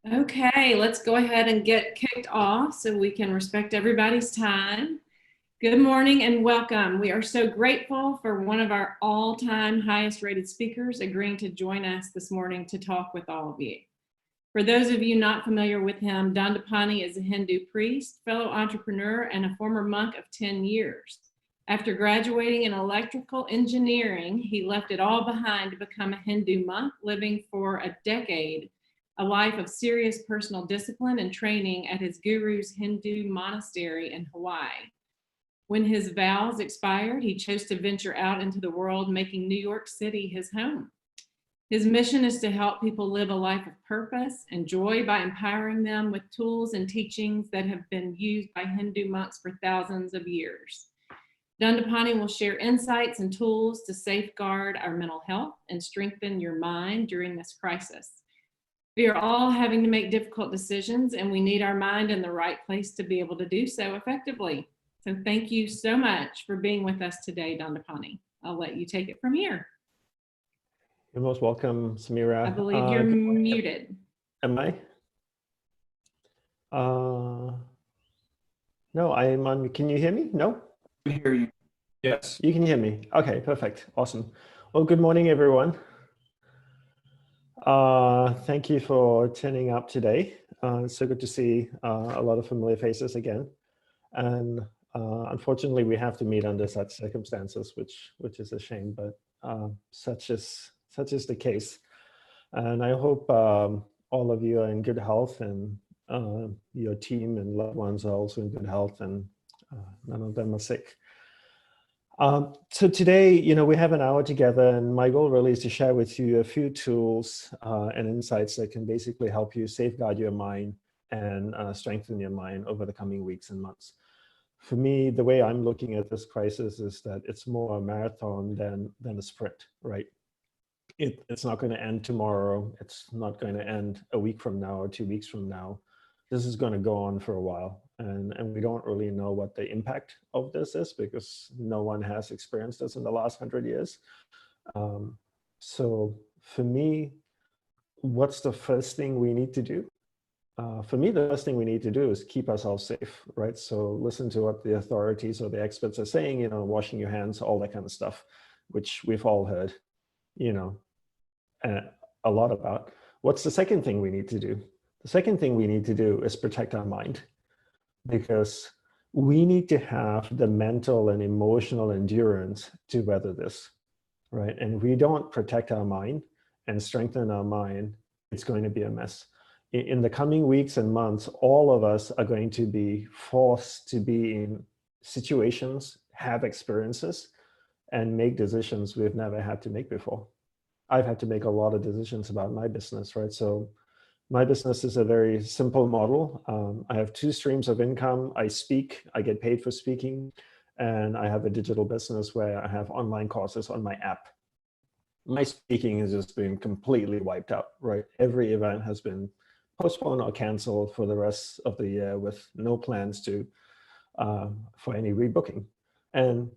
Okay, let's go ahead and get kicked off so we can respect everybody's time. Good morning and welcome. We are so grateful for one of our all-time highest rated speakers agreeing to join us this morning to talk with all of you. For those of you not familiar with him, Dandapani is a Hindu priest, fellow entrepreneur, and a former monk of 10 years. After graduating in electrical engineering, he left it all behind to become a Hindu monk, living for a decade, a life of serious personal discipline and training at his guru's Hindu monastery in Hawaii. When his vows expired, he chose to venture out into the world, making New York City his home. His mission is to help people live a life of purpose and joy by empowering them with tools and teachings that have been used by Hindu monks for thousands of years. Dandapani will share insights and tools to safeguard our mental health and strengthen your mind during this crisis. We are all having to make difficult decisions, and we need our mind in the right place to be able to do so effectively. So thank you so much for being with us today, Dandapani. I'll let you take it from here. You're most welcome, Samira. I believe you're muted. Am I? No, I am on. Can you hear me? No? We hear you. Yes. You can hear me. Okay, perfect. Awesome. Well, good morning, everyone. Thank you for turning up today. It's so good to see a lot of familiar faces again. And unfortunately, we have to meet under such circumstances, which is a shame, but such is the case. And I hope all of you are in good health, and your team and loved ones are also in good health, and none of them are sick. So today, we have an hour together, and my goal really is to share with you a few tools and insights that can basically help you safeguard your mind and strengthen your mind over the coming weeks and months. For me, the way I'm looking at this crisis is that it's more a marathon than a sprint, right? It's not going to end tomorrow. It's not going to end a week from now or 2 weeks from now. This is going to go on for a while. And we don't really know what the impact of this is, because no one has experienced this in the last 100 years. So for me, what's the first thing we need to do? For me, the first thing we need to do is keep ourselves safe, right? So listen to what the authorities or the experts are saying, washing your hands, all that kind of stuff, which we've all heard, a lot about. What's the second thing we need to do? The second thing we need to do is protect our mind, because we need to have the mental and emotional endurance to weather this, right? And if we don't protect our mind and strengthen our mind, it's going to be a mess. In the coming weeks and months, all of us are going to be forced to be in situations, have experiences, and make decisions we've never had to make before. I've had to make a lot of decisions about my business, right? So my business is a very simple model. I have 2 streams of income. I speak, I get paid for speaking, and I have a digital business where I have online courses on my app. My speaking has just been completely wiped out, right? Every event has been postponed or canceled for the rest of the year, with no plans to for any rebooking. And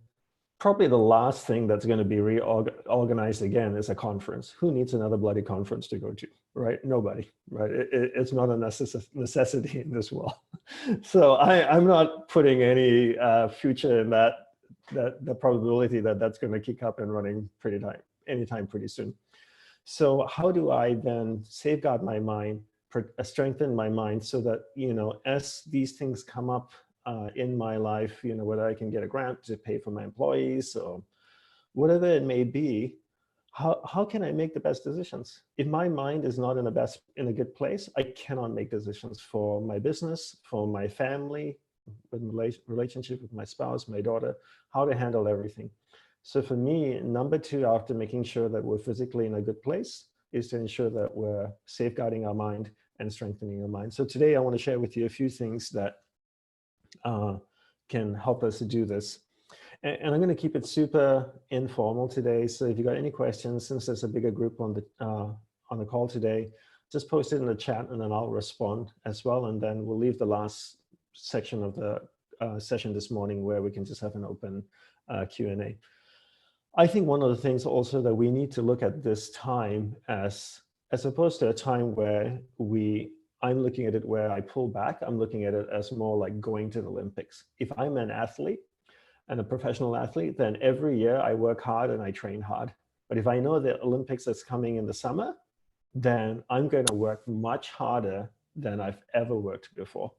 probably the last thing that's going to be reorganized again is a conference. Who needs another bloody conference to go to, right? Nobody, right? It's not a necessity in this world. So I'm not putting any future in that the probability that that's going to kick up and running anytime pretty soon. So how do I then safeguard my mind, strengthen my mind, so that, as these things come up in my life, whether I can get a grant to pay for my employees or whatever it may be, how can I make the best decisions? If my mind is not in a good place, I cannot make decisions for my business, for my family, with relationship with my spouse, my daughter, how to handle everything. So for me, number 2, after making sure that we're physically in a good place, is to ensure that we're safeguarding our mind and strengthening our mind. So today I want to share with you a few things that can help us to do this. And I'm going to keep it super informal today. So if you got any questions, since there's a bigger group on the call today, just post it in the chat and then I'll respond as well. And then we'll leave the last section of the session this morning where we can just have an open Q&A. I think one of the things also that we need to look at this time as opposed to a time where we I'm looking at it where I pull back. I'm looking at it as more like going to the Olympics. If I'm an athlete and a professional athlete, then every year I work hard and I train hard. But if I know the Olympics is coming in the summer, then I'm going to work much harder than I've ever worked before,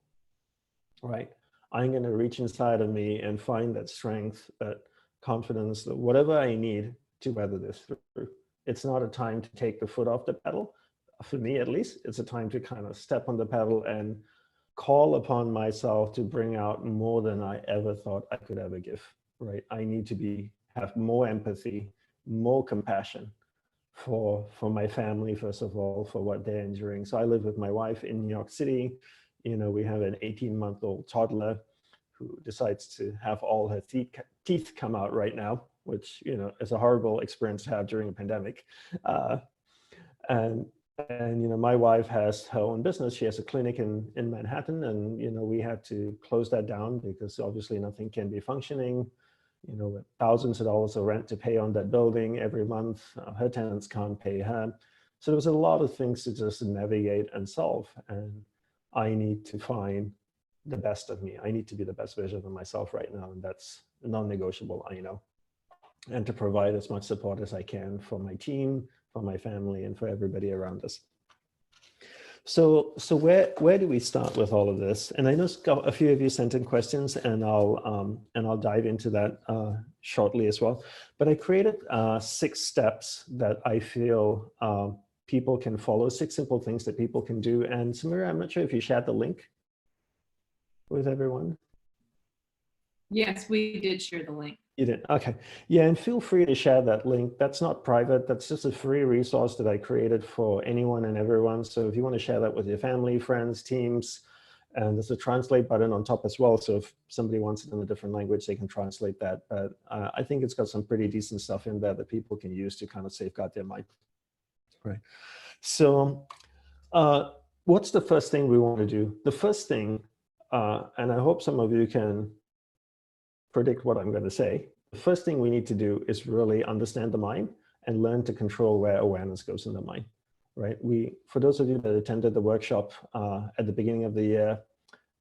right? I'm going to reach inside of me and find that strength, that confidence, that whatever I need to weather this through. It's not a time to take the foot off the pedal. For me, at least, it's a time to kind of step on the pedal and call upon myself to bring out more than I ever thought I could ever give, right? I need to have more empathy, more compassion for my family, first of all, for what they're enduring. So I live with my wife in New York City. You know, we have an 18-month-old toddler who decides to have all her teeth come out right now, which, you know, is a horrible experience to have during a pandemic. And you know, my wife has her own business. She has a clinic in Manhattan, and you know, we had to close that down because obviously nothing can be functioning. You know, with thousands of dollars of rent to pay on that building every month. Her tenants can't pay her. So there was a lot of things to just navigate and solve. And I need to find the best of me. I need to be the best version of myself right now. And that's non-negotiable, I know. And to provide as much support as I can for my team, for my family, and for everybody around us. So where do we start with all of this? And I know a few of you sent in questions, and I'll dive into that shortly as well. But I created 6 steps that I feel people can follow, 6 simple things that people can do. And Samira, I'm not sure if you shared the link with everyone. Yes, we did share the link. You did? Okay. Yeah, and feel free to share that link. That's not private. That's just a free resource that I created for anyone and everyone. So if you want to share that with your family, friends, teams, and there's a translate button on top as well. So if somebody wants it in a different language, they can translate that. But I think it's got some pretty decent stuff in there that people can use to kind of safeguard their mind. Right. So what's the first thing we want to do? The first thing, and I hope some of you can predict what I'm going to say. The first thing we need to do is really understand the mind and learn to control where awareness goes in the mind, right? For those of you that attended the workshop at the beginning of the year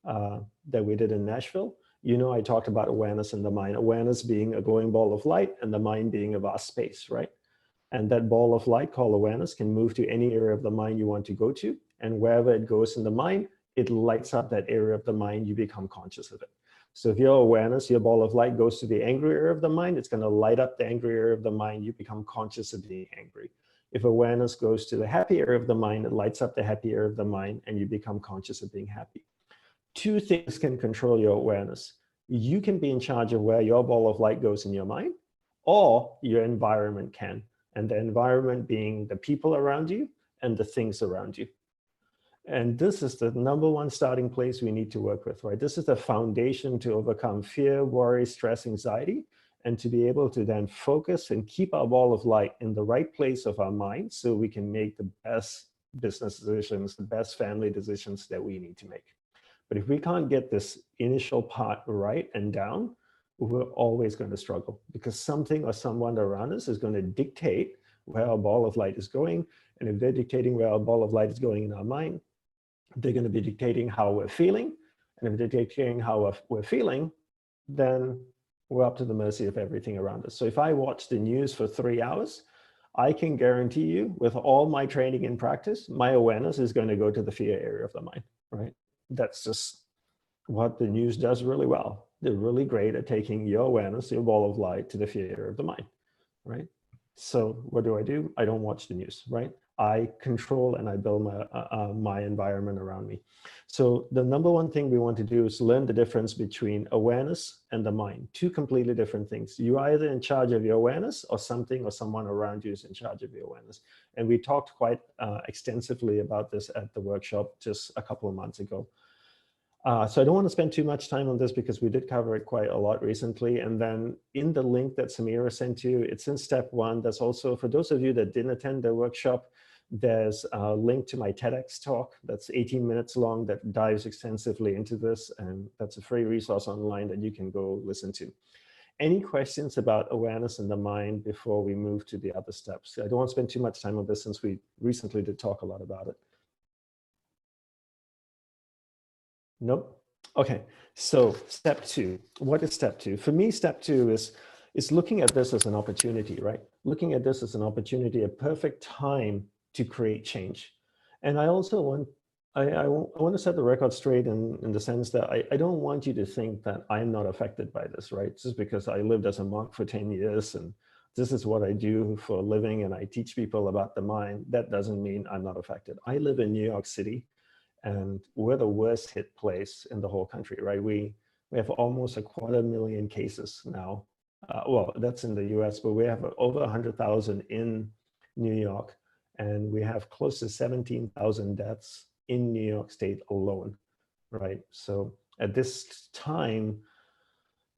that we did in Nashville, you know, I talked about awareness in the mind, awareness being a glowing ball of light and the mind being a vast space, right? And that ball of light called awareness can move to any area of the mind you want to go to. And wherever it goes in the mind, it lights up that area of the mind, you become conscious of it. So if your awareness, your ball of light goes to the angry area of the mind, it's going to light up the angry area of the mind. You become conscious of being angry. If awareness goes to the happy area of the mind, it lights up the happy area of the mind, and you become conscious of being happy. 2 things can control your awareness. You can be in charge of where your ball of light goes in your mind, or your environment can. And the environment being the people around you and the things around you. And this is the #1 starting place we need to work with, right? This is the foundation to overcome fear, worry, stress, anxiety, and to be able to then focus and keep our ball of light in the right place of our mind so we can make the best business decisions, the best family decisions that we need to make. But if we can't get this initial part right and down, we're always going to struggle because something or someone around us is going to dictate where our ball of light is going. And if they're dictating where our ball of light is going in our mind, they're going to be dictating how we're feeling. And if they're dictating how we're feeling, then we're up to the mercy of everything around us. So if I watch the news for 3 hours, I can guarantee you with all my training and practice, my awareness is going to go to the fear area of the mind, right? That's just what the news does really well. They're really great at taking your awareness, your ball of light, to the fear area of the mind, right? So what do? I don't watch the news, right? I control and I build my environment around me. So the #1 thing we want to do is learn the difference between awareness and the mind. 2 completely different things. You're either in charge of your awareness or something or someone around you is in charge of your awareness. And we talked quite extensively about this at the workshop just a couple of months ago. So I don't want to spend too much time on this because we did cover it quite a lot recently. And then in the link that Samira sent you, it's in step 1. There's also, for those of you that didn't attend the workshop, there's a link to my TEDx talk that's 18 minutes long that dives extensively into this. And that's a free resource online that you can go listen to. Any questions about awareness in the mind before we move to the other steps? I don't want to spend too much time on this since we recently did talk a lot about it. Nope. Okay. So step two, what is step two? For me, step two is looking at this as an opportunity, right? Looking at this as an opportunity, a perfect time to create change. And I also want, I want to set the record straight in the sense that I don't want you to think that I'm not affected by this, right? Just because I lived as a monk for 10 years and this is what I do for a living and I teach people about the mind, that doesn't mean I'm not affected. I live in New York City, and we're the worst hit place in the whole country, right? We have almost 250,000 cases now. Well, that's in the US, but we have over 100,000 in New York, and we have close to 17,000 deaths in New York State alone, right? So at this time,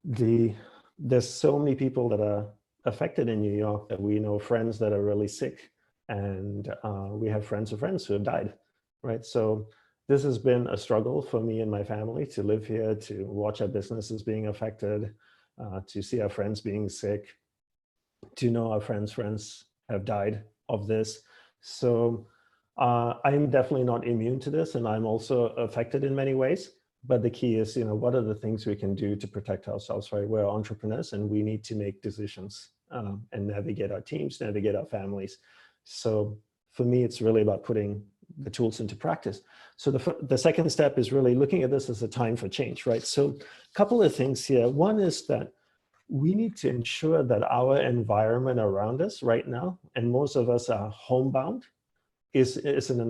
there's so many people that are affected in New York that we know friends that are really sick, and we have friends of friends who have died, right? So this has been a struggle for me and my family to live here, to watch our businesses being affected, to see our friends being sick, to know our friends have died of this. So I'm definitely not immune to this, and I'm also affected in many ways. But the key is, what are the things we can do to protect ourselves, right? We're entrepreneurs and we need to make decisions and navigate our teams, navigate our families. So for me, it's really about putting the tools into practice. So the second step is really looking at this as a time for change, right? So a couple of things here. One is that we need to ensure that our environment around us right now, and most of us are homebound, is in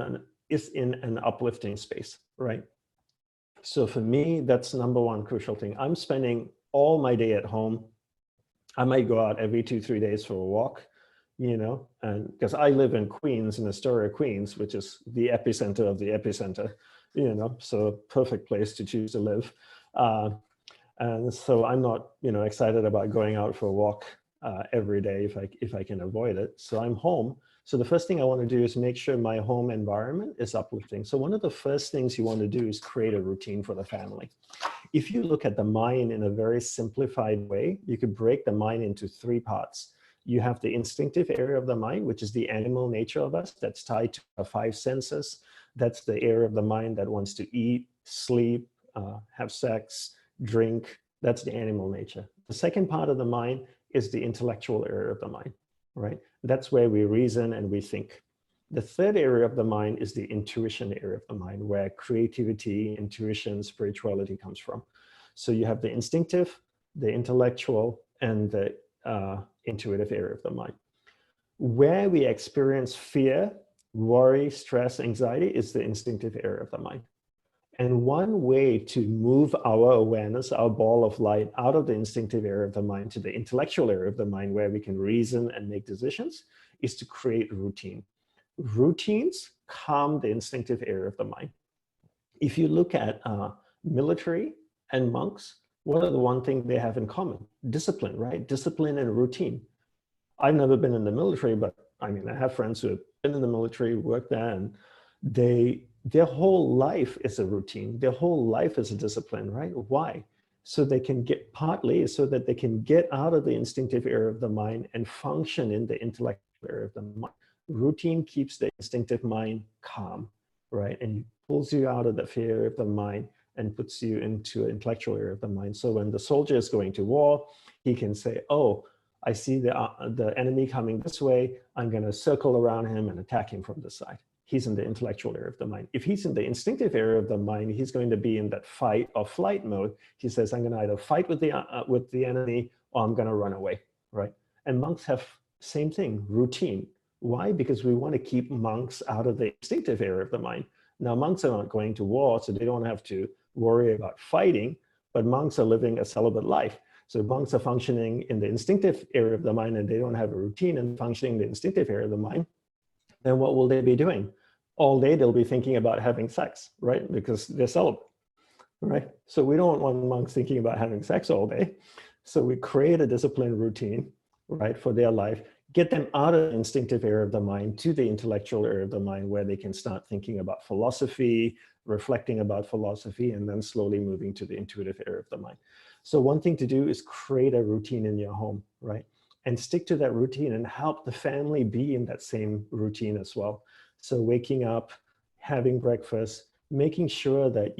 an uplifting space, right? So for me, that's number one crucial thing. I'm spending all my day at home. I might go out every 2-3 days for a walk, and because I live in Queens, in Astoria, Queens, which is the epicenter of the epicenter, so perfect place to choose to live. And so I'm not, excited about going out for a walk every day if I can avoid it. So I'm home. So the first thing I want to do is make sure my home environment is uplifting. So one of the first things you want to do is create a routine for the family. If you look at the mind in a very simplified way, you could break the mind into 3 parts. You have the instinctive area of the mind, which is the animal nature of us that's tied to our 5 senses. That's the area of the mind that wants to eat, sleep, have sex, drink. That's the animal nature. The second part of the mind is the intellectual area of the mind, right? That's where we reason and we think. The third area of the mind is the intuition area of the mind, where creativity, intuition, spirituality comes from. So you have the instinctive, the intellectual, and the intuitive area of the mind. Where we experience fear, worry, stress, anxiety is the instinctive area of the mind. And one way to move our awareness, our ball of light, out of the instinctive area of the mind to the intellectual area of the mind, where we can reason and make decisions, is to create routine. Routines calm the instinctive area of the mind. If you look at military and monks, what are the one thing they have in common? Discipline, right? Discipline and routine. I've never been in the military, but I have friends who have been in the military, worked there, and their whole life is a routine. Their whole life is a discipline, right? Why? So they can get, partly so that they can get out of the instinctive area of the mind and function in the intellectual area of the mind. Routine keeps the instinctive mind calm, right? And pulls you out of the fear of the mind and puts you into an intellectual area of the mind. So when the soldier is going to war, he can say, oh, I see the enemy coming this way. I'm going to circle around him and attack him from this side. He's in the intellectual area of the mind. If he's in the instinctive area of the mind, he's going to be in that fight or flight mode. He says, I'm going to either fight with the enemy or I'm going to run away, right? And monks have same thing, routine. Why? Because we want to keep monks out of the instinctive area of the mind. Now, monks are not going to war, so they don't have to worry about fighting, but monks are living a celibate life. So monks are functioning in the instinctive area of the mind and they don't have a routine and functioning in the instinctive area of the mind. Then what will they be doing? All day they'll be thinking about having sex, right? Because they're celibate, right? So we don't want monks thinking about having sex all day. So we create a disciplined routine, right, for their life, get them out of the instinctive area of the mind to the intellectual area of the mind where they can start thinking about philosophy, reflecting about philosophy, and then slowly moving to the intuitive area of the mind. So one thing to do is create a routine in your home, right? And stick to that routine and help the family be in that same routine as well. So waking up, having breakfast, making sure that,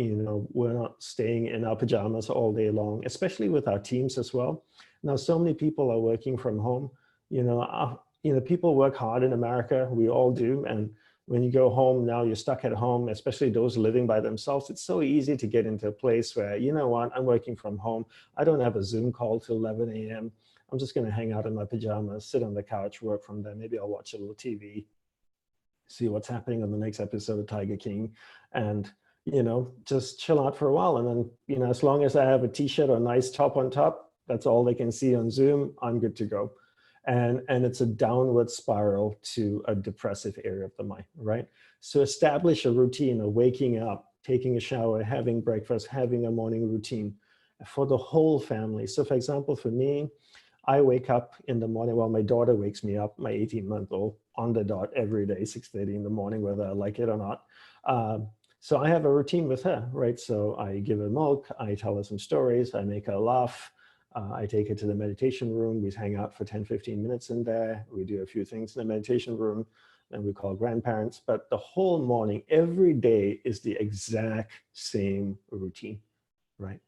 we're not staying in our pajamas all day long, especially with our teams as well. Now, so many people are working from home. People work hard in America. We all do. And when you go home now, you're stuck at home, especially those living by themselves. It's so easy to get into a place where, you know what, I'm working from home. I don't have a Zoom call till 11 a.m. I'm just going to hang out in my pajamas, sit on the couch, work from there. Maybe I'll watch a little TV, see what's happening on the next episode of Tiger King, and just chill out for a while. And then, as long as I have a t-shirt or a nice top on top, that's all they can see on Zoom, I'm good to go. And it's a downward spiral to a depressive area of the mind, right? So establish a routine of waking up, taking a shower, having breakfast, having a morning routine for the whole family. So for example, for me, I wake up in the morning. Well, my daughter wakes me up, my 18-month-old, on the dot every day, 6:30 in the morning, whether I like it or not. So I have a routine with her, right? So I give her milk, I tell her some stories, I make her laugh, I take her to the meditation room. We hang out for 10, 15 minutes in there. We do a few things in the meditation room, and we call grandparents. But the whole morning, every day is the exact same routine, right?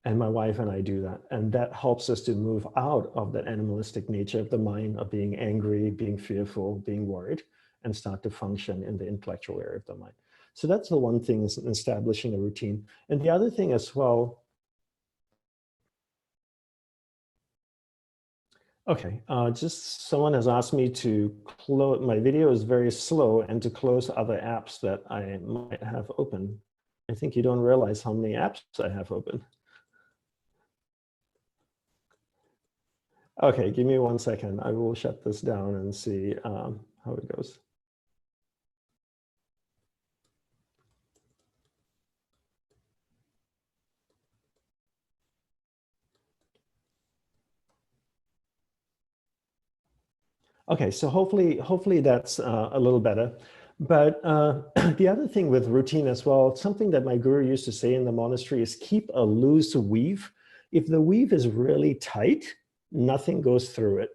And my wife and I do that. And that helps us to move out of that animalistic nature of the mind, of being angry, being fearful, being worried, and start to function in the intellectual area of the mind. So that's the one thing, is establishing a routine. And the other thing as well, okay, just someone has asked me to close, my video is very slow, and to close other apps that I might have open. I think you don't realize how many apps I have open. Okay, give me 1 second. I will shut this down and see how it goes. Okay, so hopefully that's a little better. But the other thing with routine as well, something that my guru used to say in the monastery is keep a loose weave. If the weave is really tight, nothing goes through it.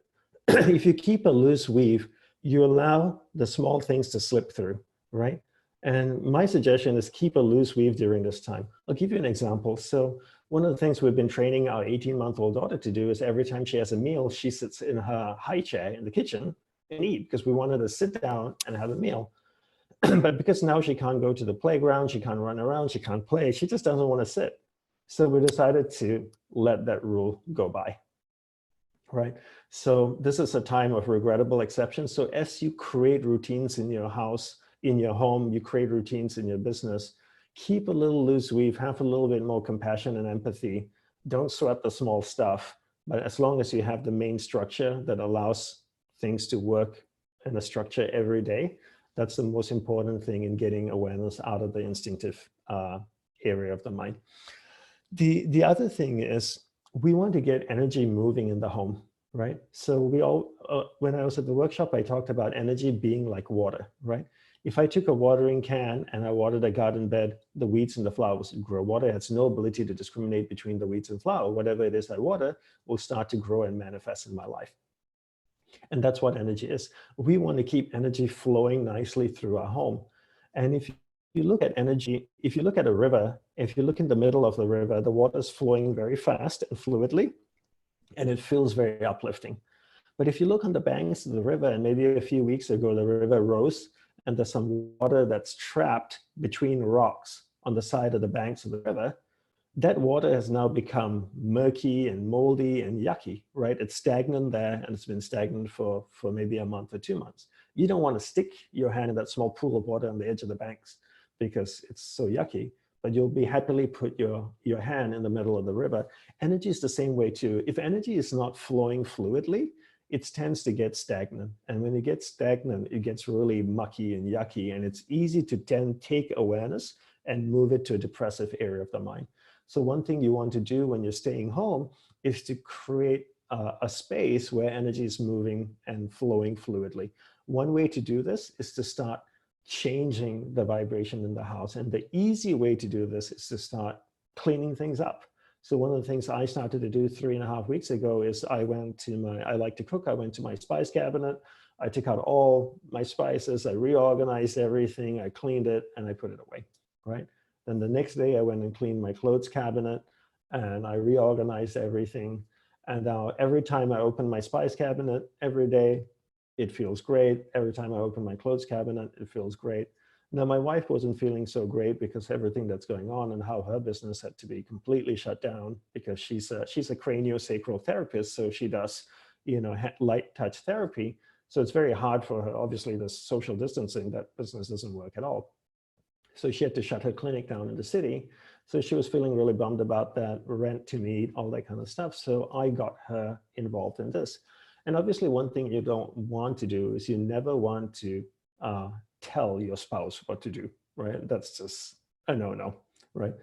If you keep a loose weave, you allow the small things to slip through, right? And my suggestion is keep a loose weave during this time. I'll give you an example. So one of the things we've been training our 18-month-old daughter to do is every time she has a meal, she sits in her high chair in the kitchen and eat, because we want her to sit down and have a meal. But because now she can't go to the playground, she can't run around, she can't play, she just doesn't want to sit. So we decided to let that rule go by, right? So this is a time of regrettable exceptions. So as you create routines in your house, in your home, you create routines in your business, keep a little loose weave, have a little bit more compassion and empathy. Don't sweat the small stuff, but as long as you have the main structure that allows things to work in a structure every day, that's the most important thing in getting awareness out of the instinctive area of the mind. The other thing is we want to get energy moving in the home, right? So we all, when I was at the workshop, I talked about energy being like water, right? If I took a watering can and I watered a garden bed, the weeds and the flowers would grow. Water has no ability to discriminate between the weeds and flower. Whatever it is I water will start to grow and manifest in my life. And that's what energy is. We want to keep energy flowing nicely through our home. And if you look at energy, if you look at a river, if you look in the middle of the river, the water is flowing very fast and fluidly, and it feels very uplifting. But if you look on the banks of the river, and maybe a few weeks ago, the river rose, and there's some water that's trapped between rocks on the side of the banks of the river, that water has now become murky and moldy and yucky, right? It's stagnant there, and it's been stagnant for maybe a month or 2 months. You don't want to stick your hand in that small pool of water on the edge of the banks because it's so yucky, but you'll be happily put your hand in the middle of the river. Energy is the same way too. If energy is not flowing fluidly, it tends to get stagnant. And when it gets stagnant, it gets really mucky and yucky, and it's easy to then take awareness and move it to a depressive area of the mind. So one thing you want to do when you're staying home is to create a space where energy is moving and flowing fluidly. One way to do this is to start changing the vibration in the house. And the easy way to do this is to start cleaning things up. So one of the things I started to do 3.5 weeks ago is I like to cook. I went to my spice cabinet. I took out all my spices. I reorganized everything. I cleaned it and I put it away. right? Then the next day I went and cleaned my clothes cabinet and I reorganized everything. And now every time I open my spice cabinet every day, it feels great. Every time I open my clothes cabinet, it feels great. Now my wife wasn't feeling so great because everything that's going on and how her business had to be completely shut down because she's a craniosacral therapist. So she does, light touch therapy. So it's very hard for her. Obviously, the social distancing, that business doesn't work at all. So she had to shut her clinic down in the city. So she was feeling really bummed about that, rent to meet, all that kind of stuff. So I got her involved in this. And obviously one thing you don't want to do is you never want to tell your spouse what to do, right? That's just a no-no, right?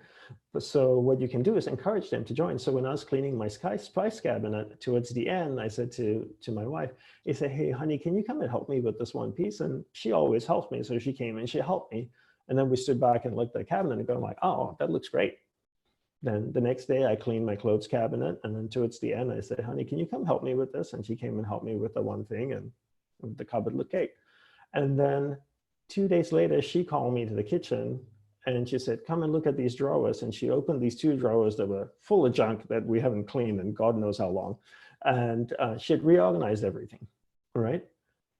But so what you can do is encourage them to join. So when I was cleaning my spice cabinet towards the end, I said to my wife, I said, hey, honey, can you come and help me with this one piece? And she always helps me. So she came and she helped me. And then we stood back and looked at the cabinet and going like, oh, that looks great. Then the next day I cleaned my clothes cabinet. And then towards the end, I said, honey, can you come help me with this? And she came and helped me with the one thing and the cupboard looked great. And then 2 days later, she called me to the kitchen and she said, come and look at these drawers. And she opened these 2 drawers that were full of junk that we haven't cleaned in God knows how long. And she had reorganized everything, right?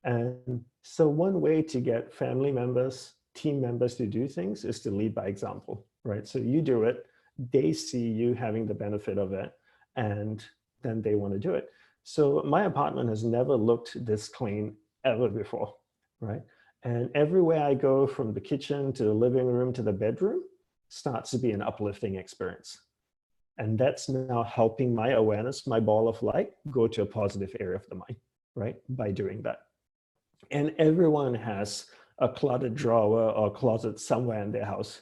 And so one way to get family members, team members to do things is to lead by example, right? So you do it, they see you having the benefit of it, and then they want to do it. So my apartment has never looked this clean ever before, right? And everywhere I go, from the kitchen to the living room to the bedroom, starts to be an uplifting experience. And that's now helping my awareness, my ball of light, go to a positive area of the mind, right? By doing that. And everyone has a cluttered drawer or closet somewhere in their house,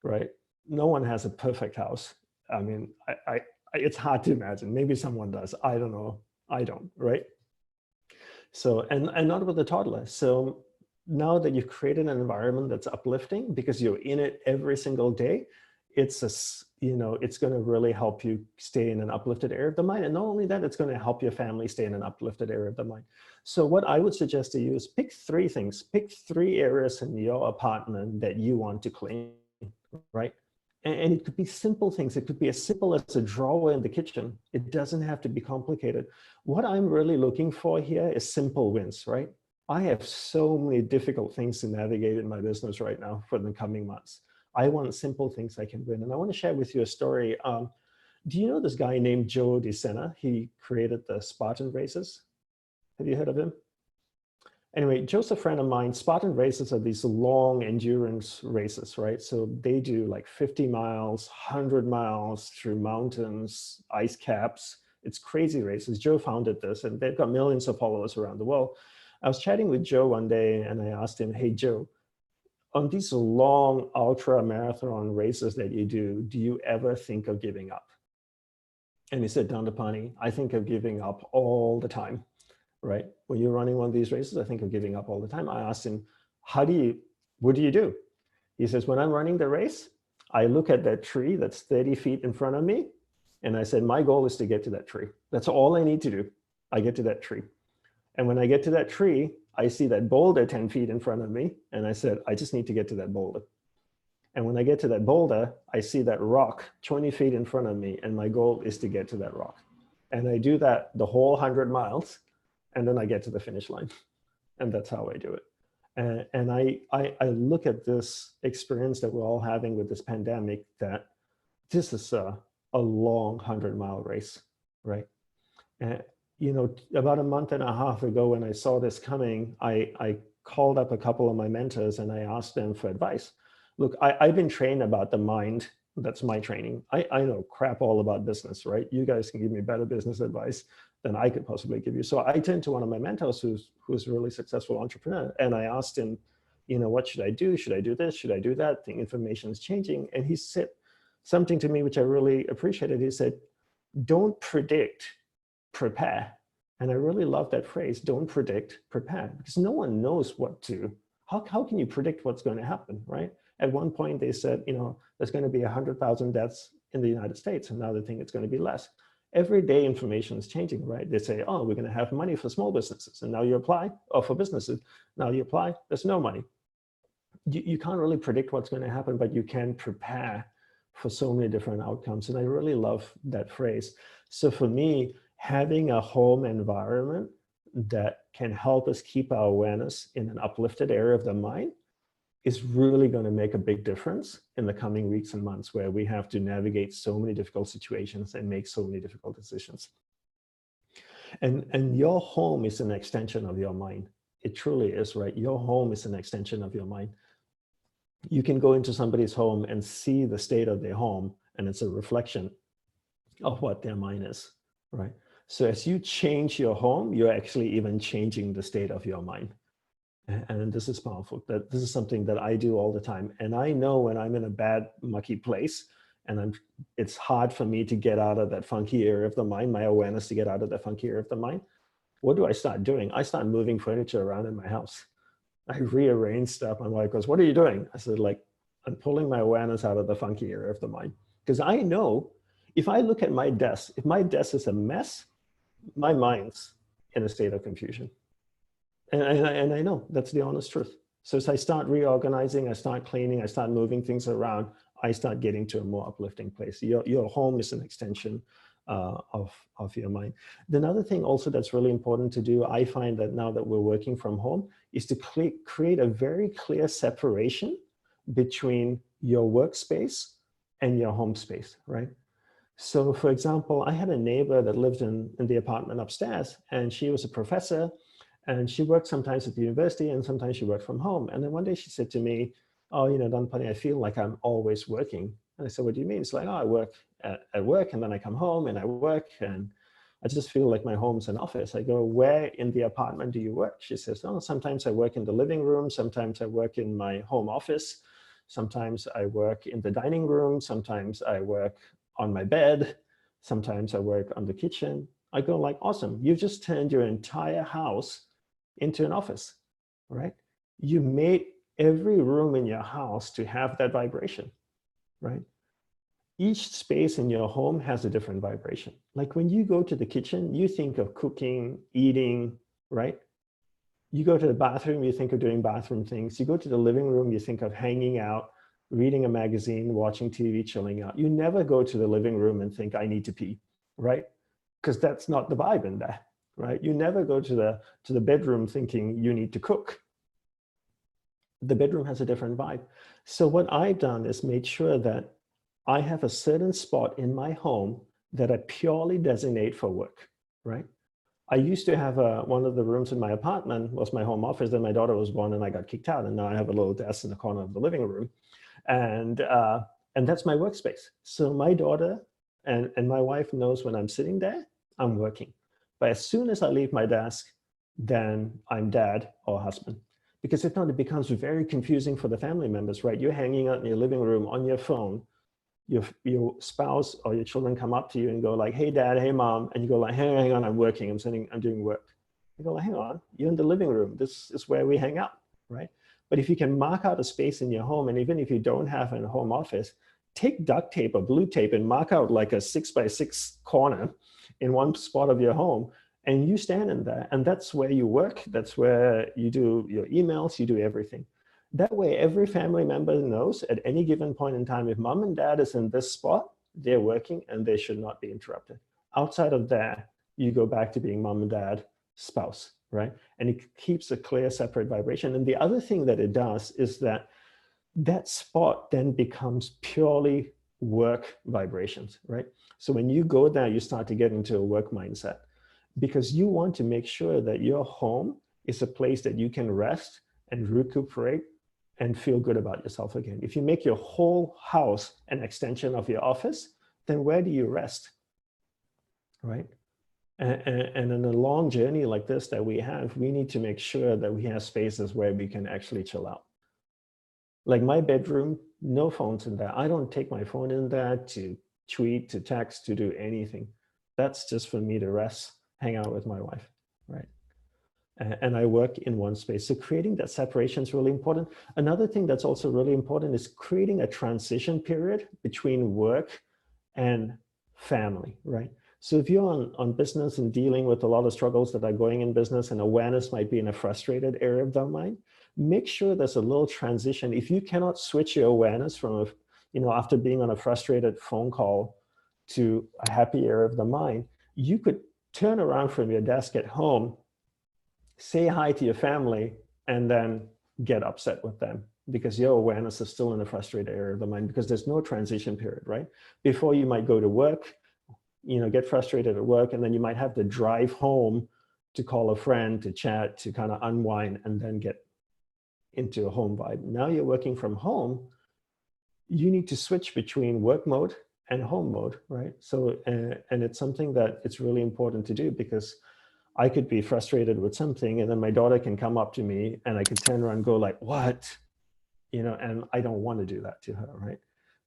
right? No one has a perfect house. I mean, it's hard to imagine. Maybe someone does. I don't know. I don't, right? So, and not with a toddler. So now that you've created an environment that's uplifting because you're in it every single day, it's it's going to really help you stay in an uplifted area of the mind. And not only that, it's going to help your family stay in an uplifted area of the mind. So what I would suggest to you is pick 3 things, pick 3 areas in your apartment that you want to clean, right? And it could be simple things. It could be as simple as a drawer in the kitchen. It doesn't have to be complicated. What I'm really looking for here is simple wins, right? I have so many difficult things to navigate in my business right now for the coming months. I want simple things I can win. And I want to share with you a story. Do you know this guy named Joe DeSena? He created the Spartan races. Have you heard of him? Anyway, Joe's a friend of mine. Spartan races are these long endurance races, right? So they do like 50 miles, 100 miles through mountains, ice caps. It's crazy races. Joe founded this and they've got millions of followers around the world. I was chatting with Joe one day and I asked him, hey, Joe, on these long ultra marathon races that you do you ever think of giving up? And he said, Dandapani, I think of giving up all the time, right? When you're running one of these races, I think of giving up all the time. I asked him, what do you do? He says, when I'm running the race, I look at that tree that's 30 feet in front of me. And I said, my goal is to get to that tree. That's all I need to do. I get to that tree. And when I get to that tree, I see that boulder 10 feet in front of me. And I said, I just need to get to that boulder. And when I get to that boulder, I see that rock 20 feet in front of me. And my goal is to get to that rock. And I do that the whole 100 miles. And then I get to the finish line. And that's how I do it. And I look at this experience that we're all having with this pandemic, that this is a long 100-mile race, right? And about a month and a half ago, when I saw this coming, I called up a couple of my mentors and I asked them for advice. Look, I've been trained about the mind. That's my training. I know crap all about business, right? You guys can give me better business advice than I could possibly give you. So I turned to one of my mentors who's a really successful entrepreneur. And I asked him, what should I do? Should I do this? Should I do that? The information is changing. And he said something to me, which I really appreciated. He said, don't predict, prepare. And I really love that phrase, don't predict, prepare, because no one knows how can you predict what's going to happen, right? At one point they said, there's going to be 100,000 deaths in the United States. And now they think it's going to be less. Every day information is changing, right? They say, oh, we're going to have money for small businesses. And now you apply, or for businesses, now you apply, there's no money. you can't really predict what's going to happen, but you can prepare for so many different outcomes. And I really love that phrase. So for me, having a home environment that can help us keep our awareness in an uplifted area of the mind is really going to make a big difference in the coming weeks and months, where we have to navigate so many difficult situations and make so many difficult decisions. And your home is an extension of your mind. It truly is, right? Your home is an extension of your mind. You can go into somebody's home and see the state of their home, and it's a reflection of what their mind is, right? So as you change your home, you're actually even changing the state of your mind. And this is powerful. That this is something that I do all the time. And I know when I'm in a bad, mucky place, and it's hard for me to get out of that funky area of the mind, my awareness to get out of that funky area of the mind, what do I start doing? I start moving furniture around in my house. I rearrange stuff. My wife goes, "What are you doing?" I said, like, I'm pulling my awareness out of the funky area of the mind. Because I know if I look at my desk, if my desk is a mess, my mind's in a state of confusion. And I know that's the honest truth. So as I start reorganizing, I start cleaning, I start moving things around, I start getting to a more uplifting place. Your home is an extension of your mind. Another thing also that's really important to do, I find that now that we're working from home, is to create a very clear separation between your workspace and your home space, right? So for example, I had a neighbor that lived in the apartment upstairs, and she was a professor, and she worked sometimes at the university and sometimes she worked from home. And then one day she said to me, "Oh, you know, Dandapani, I feel like I'm always working." And I said, "What do you mean?" It's like, "Oh, I work at work, and then I come home and I work, and I just feel like my home's an office." I go, "Where in the apartment do you work?" She says, "Oh, sometimes I work in the living room. Sometimes I work in my home office. Sometimes I work in the dining room. Sometimes I work on my bed. Sometimes I work on the kitchen." I go like, "Awesome. You've just turned your entire house into an office, right? You made every room in your house to have that vibration, right? Each space in your home has a different vibration. Like when you go to the kitchen, you think of cooking, eating, right? You go to the bathroom, you think of doing bathroom things. You go to the living room, you think of hanging out, reading a magazine, watching TV, chilling out. You never go to the living room and think, "I need to pee," right? Because that's not the vibe in there, right? You never go to the bedroom thinking you need to cook. The bedroom has a different vibe. So what I've done is made sure that I have a certain spot in my home that I purely designate for work, right? I used to have one of the rooms in my apartment was my home office. Then my daughter was born and I got kicked out. And now I have a little desk in the corner of the living room. And that's my workspace. So my daughter and my wife knows when I'm sitting there, I'm working. But as soon as I leave my desk, then I'm dad or husband. Because if not, it becomes very confusing for the family members, right? You're hanging out in your living room on your phone. Your spouse or your children come up to you and go like, "Hey dad, hey mom," and you go like, hang on, I'm working, I'm doing work. You go like, "Hang on, you're in the living room. This is where we hang out," right? But if you can mark out a space in your home, and even if you don't have a home office, take duct tape or blue tape and mark out like a 6x6 corner in one spot of your home, and you stand in there, and that's where you work. That's where you do your emails, you do everything. That way, every family member knows at any given point in time, if mom and dad is in this spot, they're working and they should not be interrupted. Outside of that, you go back to being mom and dad, spouse, right? And it keeps a clear, separate vibration. And the other thing that it does is that spot then becomes purely work vibrations, right? So when you go there, you start to get into a work mindset because you want to make sure that your home is a place that you can rest and recuperate and feel good about yourself again. If you make your whole house an extension of your office, then where do you rest, right? And in a long journey like this that we have, we need to make sure that we have spaces where we can actually chill out. Like my bedroom, no phones in there. I don't take my phone in there to tweet, to text, to do anything. That's just for me to rest, hang out with my wife, right? And I work in one space. So creating that separation is really important. Another thing that's also really important is creating a transition period between work and family, right? So if you're on business and dealing with a lot of struggles that are going in business, and awareness might be in a frustrated area of the mind, make sure there's a little transition. If you cannot switch your awareness from, after being on a frustrated phone call to a happy area of the mind, you could turn around from your desk at home, say hi to your family, and then get upset with them because your awareness is still in the frustrated area of the mind, because there's no transition period, right? Before you might go to work, get frustrated at work, and then you might have to drive home to call a friend, to chat, to kind of unwind, and then get into a home vibe. Now you're working from home, you need to switch between work mode and home mode, right? So, and it's something that it's really important to do, because I could be frustrated with something, and then my daughter can come up to me and I could turn around and go like, what? And I don't want to do that to her, right?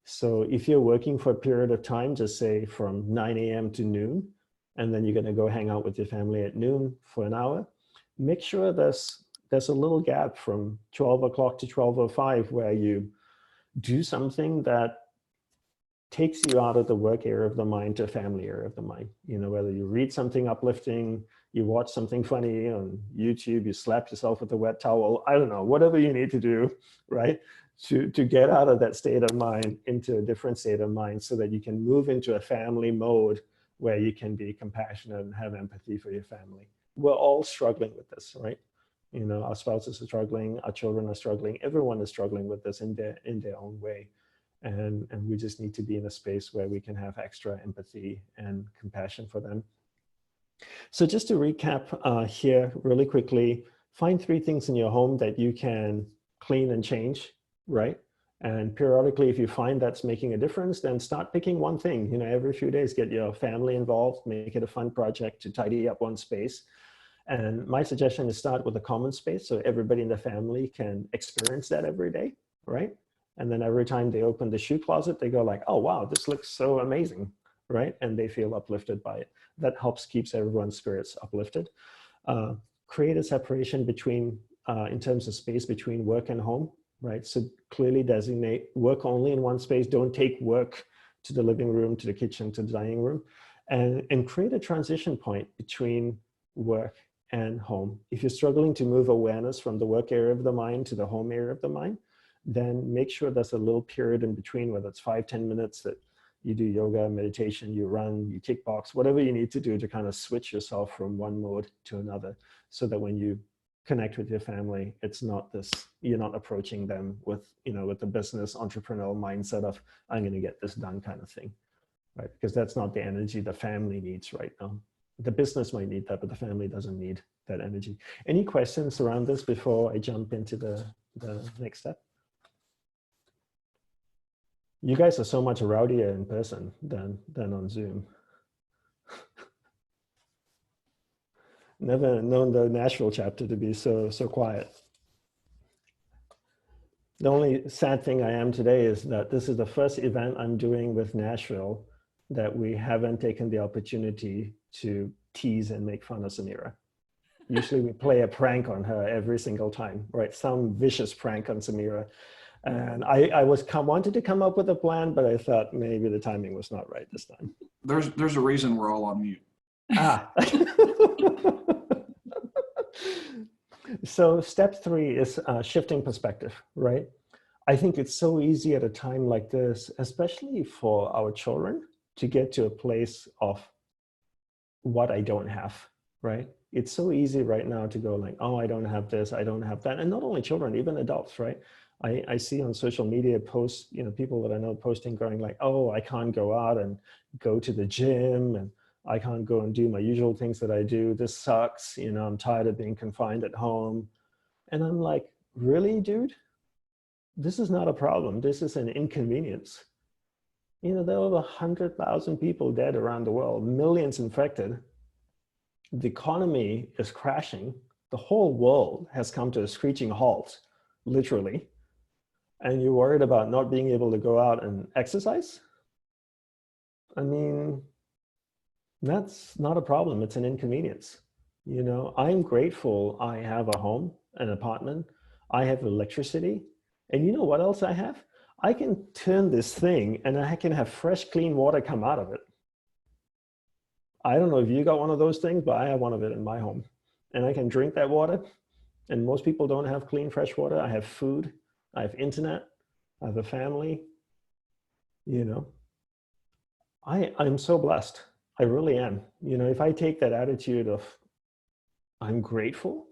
So if you're working for a period of time, just say from 9 a.m. to noon, and then you're going to go hang out with your family at noon for an hour, make sure there's a little gap from 12 o'clock to 12:05 where you do something that takes you out of the work area of the mind to family area of the mind. Whether you read something uplifting, you watch something funny on YouTube, you slap yourself with a wet towel, I don't know, whatever you need to do, right? To get out of that state of mind into a different state of mind, so that you can move into a family mode where you can be compassionate and have empathy for your family. We're all struggling with this, right? Our spouses are struggling, our children are struggling, everyone is struggling with this in their own way. And we just need to be in a space where we can have extra empathy and compassion for them. So just to recap here really quickly, find 3 things in your home that you can clean and change, right? And periodically, if you find that's making a difference, then start picking one thing. Every few days, get your family involved, make it a fun project to tidy up one space. And my suggestion is start with a common space so everybody in the family can experience that every day, right? And then every time they open the shoe closet, they go like, oh, wow, this looks so amazing, right? And they feel uplifted by it. That helps keeps everyone's spirits uplifted. Create a separation between, in terms of space between work and home, right? So clearly designate work only in one space. Don't take work to the living room, to the kitchen, to the dining room, and create a transition point between work and home. If you're struggling to move awareness from the work area of the mind to the home area of the mind, then make sure there's a little period in between, whether it's 5-10 minutes, that you do yoga, meditation, you run, you kickbox, whatever you need to do to kind of switch yourself from one mode to another, so that when you connect with your family, it's not this, you're not approaching them with, with the business entrepreneurial mindset of, I'm going to get this done kind of thing, right? Because that's not the energy the family needs right now. The business might need that, but the family doesn't need that energy. Any questions around this before I jump into the next step? You guys are so much rowdier in person than on Zoom. Never known the Nashville chapter to be so quiet. The only sad thing I am today is that this is the first event I'm doing with Nashville that we haven't taken the opportunity to tease and make fun of Samira. Usually we play a prank on her every single time, right? Some vicious prank on Samira. And I wanted to come up with a plan, but I thought maybe the timing was not right this time. There's a reason we're all on mute. Ah. So step 3 is shifting perspective, right? I think it's so easy at a time like this, especially for our children, to get to a place of what I don't have, right? It's so easy right now to go like, oh, I don't have this, I don't have that. And not only children, even adults, right? I see on social media posts, people that I know posting going like, oh, I can't go out and go to the gym, and I can't go and do my usual things that I do. This sucks. I'm tired of being confined at home. And I'm like, really, dude? This is not a problem. This is an inconvenience. There are over 100,000 people dead around the world, millions infected. The economy is crashing. The whole world has come to a screeching halt, literally. And you're worried about not being able to go out and exercise? I mean, that's not a problem. It's an inconvenience. I'm grateful I have a home, an apartment. I have electricity. And you know what else I have? I can turn this thing and I can have fresh, clean water come out of it. I don't know if you got one of those things, but I have one of it in my home. And I can drink that water And most people don't have clean, fresh water. I have food, I have internet, I have a family, you know. I'm so blessed. I really am. You know, if I take that attitude of I'm grateful,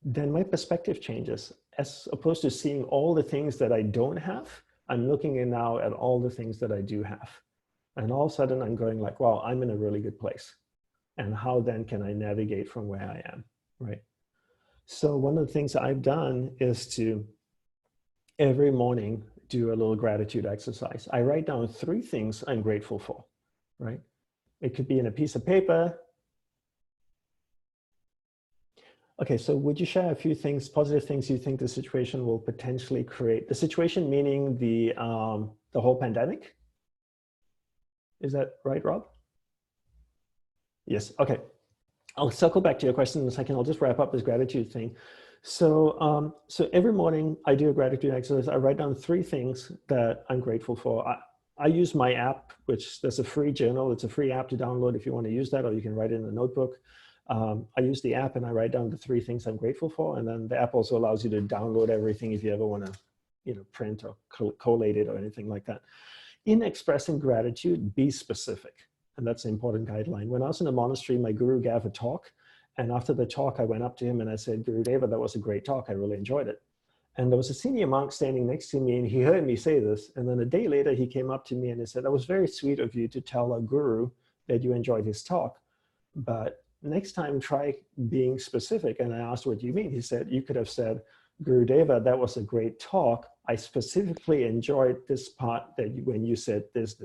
then my perspective changes. As opposed to seeing all the things that I don't have, I'm looking in now at all the things that I do have. And all of a sudden I'm going like, wow, I'm in a really good place. And how then can I navigate from where I am, right? So one of the things I've done is to every morning do a little gratitude exercise. I write down 3 things I'm grateful for, right? It could be in a piece of paper. Okay, so would you share a few things, positive things you think the situation will potentially create? The situation meaning the whole pandemic? Is that right, Rob? Yes, okay. I'll circle back to your question in a second. I'll just wrap up this gratitude thing. So, so every morning I do a gratitude exercise. I write down 3 things that I'm grateful for. I use my app, which there's a free journal. It's a free app to download if you want to use that, or you can write it in a notebook. I use the app and I write down the 3 things I'm grateful for. And then the app also allows you to download everything if you ever want to, you know, print or collate it or anything like that. In expressing gratitude, be specific. And that's an important guideline. When I was in the monastery, my guru gave a talk. And after the talk, I went up to him and I said, Guru Deva, that was a great talk. I really enjoyed it. And there was a senior monk standing next to me and he heard me say this. And then a day later, he came up to me and he said, that was very sweet of you to tell a guru that you enjoyed his talk. But next time, try being specific. And I asked, what do you mean? He said, you could have said, Guru Deva, that was a great talk. I specifically enjoyed this part that when you said this.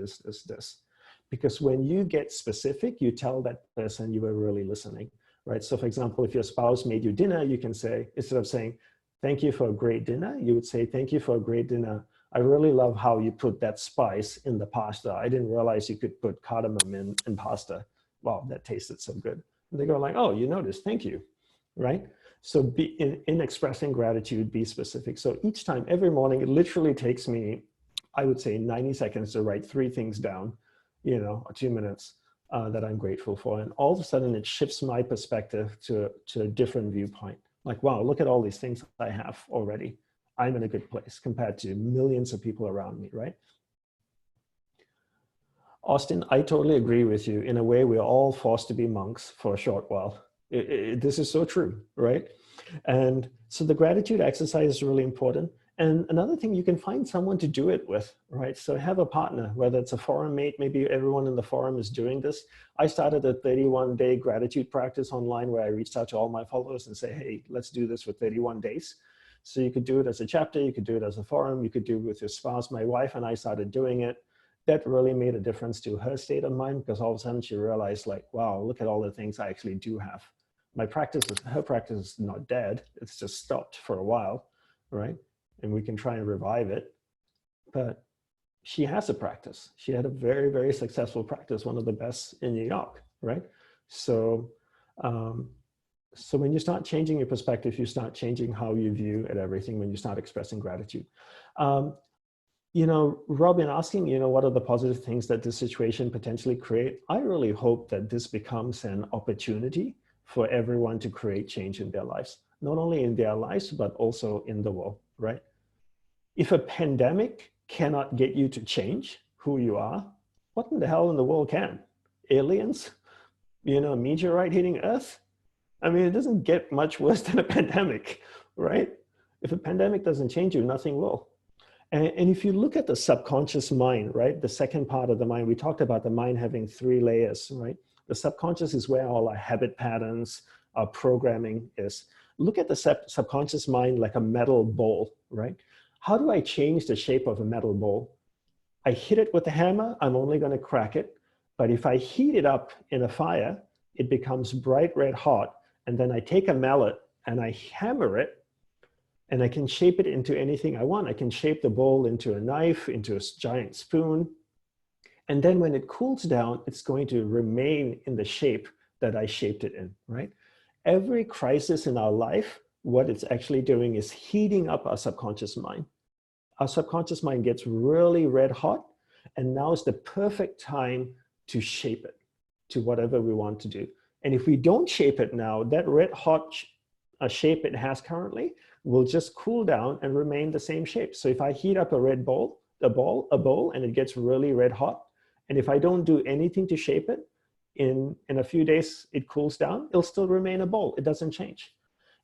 Because when you get specific, you tell that person you were really listening, right? So for example, if your spouse made you dinner, you can say, instead of saying, thank you for a great dinner, you would say, thank you for a great dinner. I really love how you put that spice in the pasta. I didn't realize you could put cardamom in pasta. Wow, that tasted so good. And they go like, oh, you noticed, thank you, right? So be in expressing gratitude, be specific. So each time, every morning, it literally takes me, I would say 90 seconds to write 3 things down, you know, or 2 minutes that I'm grateful for. And all of a sudden it shifts my perspective to a different viewpoint. Like, wow, look at all these things I have already. I'm in a good place compared to millions of people around me, right? Austin, I totally agree with you. In a way, we're all forced to be monks for a short while. This is so true, right? And so the gratitude exercise is really important. And another thing, you can find someone to do it with, right? So have a partner, whether it's a forum mate, maybe everyone in the forum is doing this. I started a 31-day gratitude practice online where I reached out to all my followers and say, hey, let's do this for 31 days. So you could do it as a chapter, you could do it as a forum, you could do it with your spouse. My wife and I started doing it. That really made a difference to her state of mind because all of a sudden she realized like, wow, look at all the things I actually do have. My practice, her practice is not dead. It's just stopped for a while, right? And we can try and revive it. But she has a practice. She had a very, very successful practice, one of the best in New York, right? So, so when you start changing your perspective, you start changing how you view at everything when you start expressing gratitude. You know, Robin asking, you know, what are the positive things that this situation potentially create? I really hope that this becomes an opportunity for everyone to create change in their lives, not only in their lives, but also in the world, right? If a pandemic cannot get you to change who you are, what in the hell in the world can? Aliens? You know, a meteorite hitting Earth? I mean, it doesn't get much worse than a pandemic, right? If a pandemic doesn't change you, nothing will. And if you look at the subconscious mind, right, the second part of the mind, we talked about the mind having 3 layers, right? The subconscious is where all our habit patterns, our programming is. Look at the subconscious mind like a metal bowl, right? How do I change the shape of a metal bowl? I hit it with a hammer, I'm only going to crack it. But if I heat it up in a fire, it becomes bright red hot. And then I take a mallet and I hammer it, and I can shape it into anything I want. I can shape the bowl into a knife, into a giant spoon. And then when it cools down, it's going to remain in the shape that I shaped it in, right? Every crisis in our life, what it's actually doing is heating up our subconscious mind. Our subconscious mind gets really red hot, and now is the perfect time to shape it to whatever we want to do. And if we don't shape it now, that red hot shape it has currently will just cool down and remain the same shape. So if I heat up a bowl, and it gets really red hot, and if I don't do anything to shape it, in a few days it cools down, it'll still remain a bowl. It doesn't change.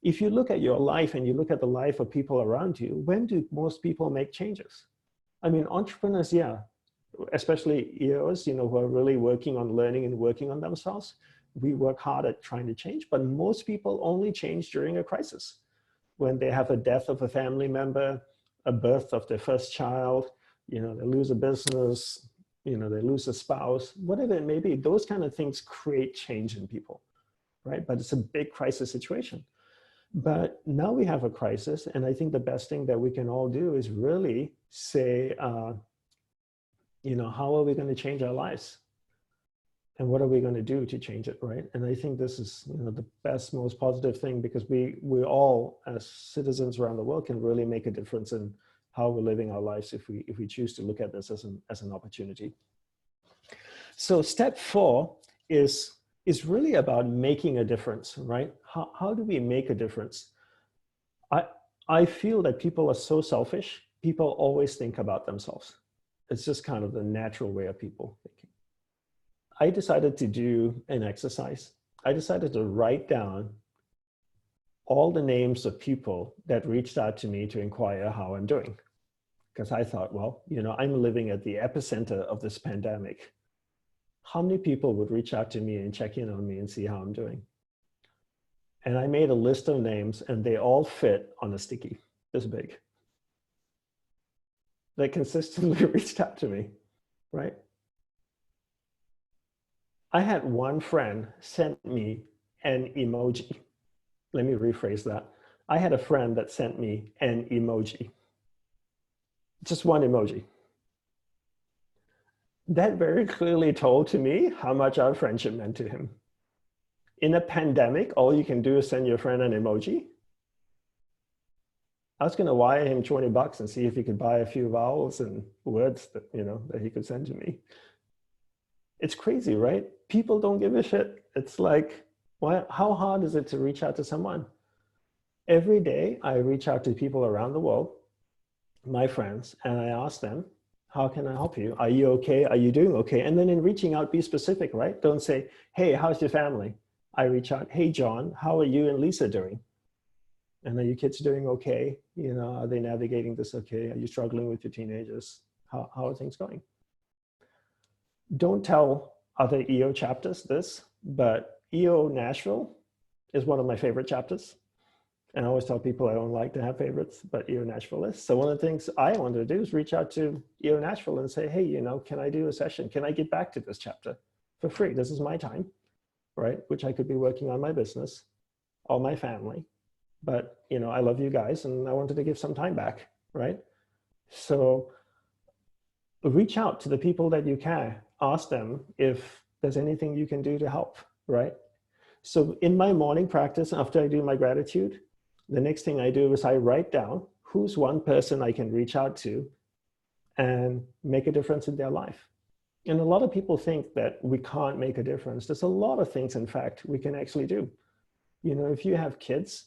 If you look at your life and you look at the life of people around you, when do most people make changes? I mean, entrepreneurs, yeah, especially EOs, who are really working on learning and working on themselves, we work hard at trying to change, but most people only change during a crisis. When they have a death of a family member, a birth of their first child, they lose a business, they lose a spouse, whatever it may be, those kind of things create change in people, right? But it's a big crisis situation. But now we have a crisis, and I think the best thing that we can all do is really say, how are we going to change our lives? And what are we going to do to change it, right? And I think this is the best, most positive thing, because we all, as citizens around the world, can really make a difference in how we're living our lives if we choose to look at this as an opportunity. So step 4 is really about making a difference, right? How do we make a difference? I feel that people are so selfish. People always think about themselves. It's just kind of the natural way of people thinking. I decided to do an exercise. I decided to write down all the names of people that reached out to me to inquire how I'm doing. Because I thought, well, I'm living at the epicenter of this pandemic. How many people would reach out to me and check in on me and see how I'm doing? And I made a list of names, and they all fit on a sticky this big. They consistently reached out to me, right? I had one friend send me an emoji. Let me rephrase that. I had a friend that sent me an emoji. Just one emoji. That very clearly told to me how much our friendship meant to him. In a pandemic, all you can do is send your friend an emoji. I was going to wire him $20 and see if he could buy a few vowels and words that, that he could send to me. It's crazy, right? People don't give a shit. It's like, how hard is it to reach out to someone? Every day, I reach out to people around the world, my friends, and I ask them, how can I help you? Are you okay? Are you doing okay? And then in reaching out, be specific, right? Don't say, hey, how's your family? I reach out, hey, John, how are you and Lisa doing? And are your kids doing okay? Are they navigating this okay? Are you struggling with your teenagers? How are things going? Don't tell other EO chapters this, but EO Nashville is one of my favorite chapters. And I always tell people I don't like to have favorites, but EO Nashville is. So one of the things I wanted to do is reach out to EO Nashville and say, hey, can I do a session? Can I get back to this chapter for free? This is my time, right? Which I could be working on my business or my family. But, I love you guys and I wanted to give some time back, right? So reach out to the people that you can. Ask them if there's anything you can do to help, right? So in my morning practice, after I do my gratitude, the next thing I do is I write down who's one person I can reach out to and make a difference in their life. And a lot of people think that we can't make a difference. There's a lot of things, in fact, we can actually do. If you have kids,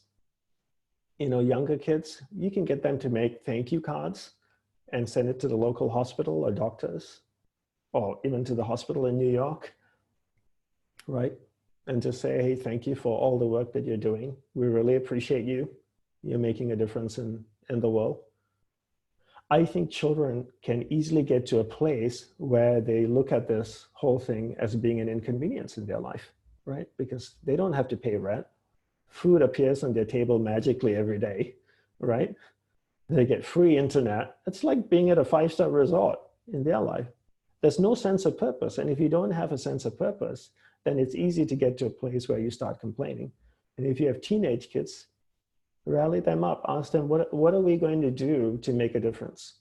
younger kids, you can get them to make thank you cards and send it to the local hospital or doctors, or even to the hospital in New York, right? And just say, hey, thank you for all the work that you're doing. We really appreciate you. You're making a difference in the world. I think children can easily get to a place where they look at this whole thing as being an inconvenience in their life, right? Because they don't have to pay rent. Food appears on their table magically every day, right? They get free internet. It's like being at a 5-star resort in their life. There's no sense of purpose. And if you don't have a sense of purpose, then it's easy to get to a place where you start complaining. And if you have teenage kids, rally them up, ask them, what are we going to do to make a difference?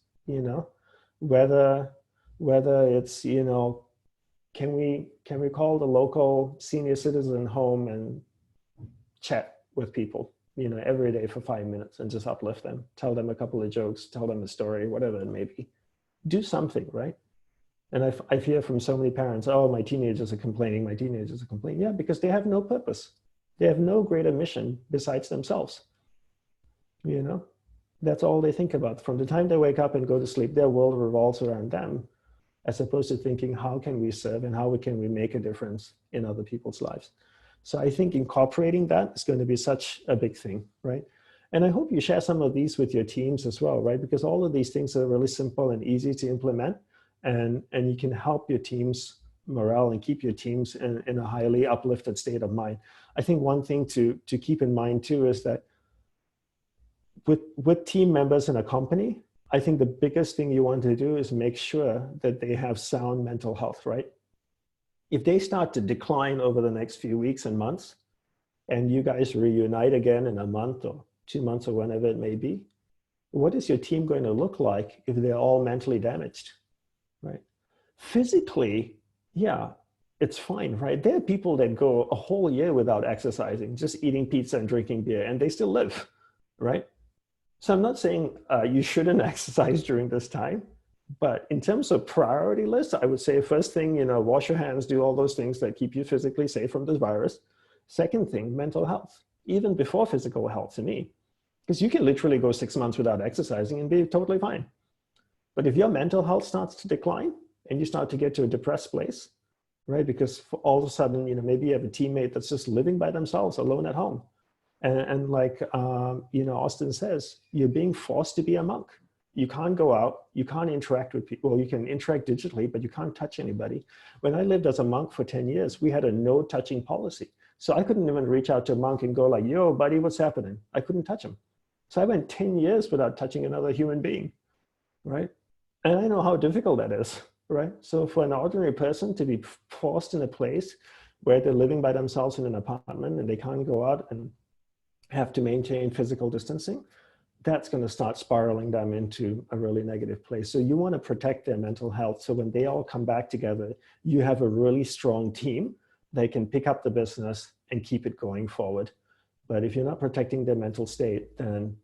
Whether it's, can we call the local senior citizen home and chat with people, every day for 5 minutes and just uplift them, tell them a couple of jokes, tell them a story, whatever it may be. Do something, right? And I hear from so many parents, oh, my teenagers are complaining, my teenagers are complaining. Yeah, because they have no purpose. They have no greater mission besides themselves. You know, that's all they think about. From the time they wake up and go to sleep, their world revolves around them, as opposed to thinking, how can we serve and how can we make a difference in other people's lives? So I think incorporating that is going to be such a big thing, right? And I hope you share some of these with your teams as well, right? Because all of these things are really simple and easy to implement, and you can help your team's morale and keep your teams in a highly uplifted state of mind. I think one thing to keep in mind too is that with team members in a company, I think the biggest thing you want to do is make sure that they have sound mental health, right? If they start to decline over the next few weeks and months, and you guys reunite again in a month or 2 months or whenever it may be, what is your team going to look like if they're all mentally damaged, right? Physically, yeah, it's fine, right? There are people that go a whole year without exercising, just eating pizza and drinking beer, and they still live, right? So I'm not saying you shouldn't exercise during this time, but in terms of priority list, I would say first thing, wash your hands, do all those things that keep you physically safe from this virus. Second thing, mental health, even before physical health to me, because you can literally go 6 months without exercising and be totally fine. But if your mental health starts to decline and you start to get to a depressed place, right? Because all of a sudden, maybe you have a teammate that's just living by themselves alone at home. And like, Austin says, you're being forced to be a monk. You can't go out, you can't interact with people. Well, you can interact digitally, but you can't touch anybody. When I lived as a monk for 10 years, we had a no touching policy. So I couldn't even reach out to a monk and go like, yo, buddy, what's happening? I couldn't touch him. So I went 10 years without touching another human being, right? And I know how difficult that is, right? So for an ordinary person to be forced in a place where they're living by themselves in an apartment and they can't go out and have to maintain physical distancing, that's going to start spiraling them into a really negative place. So you want to protect their mental health. So when they all come back together, you have a really strong team. They can pick up the business and keep it going forward. But if you're not protecting their mental state, then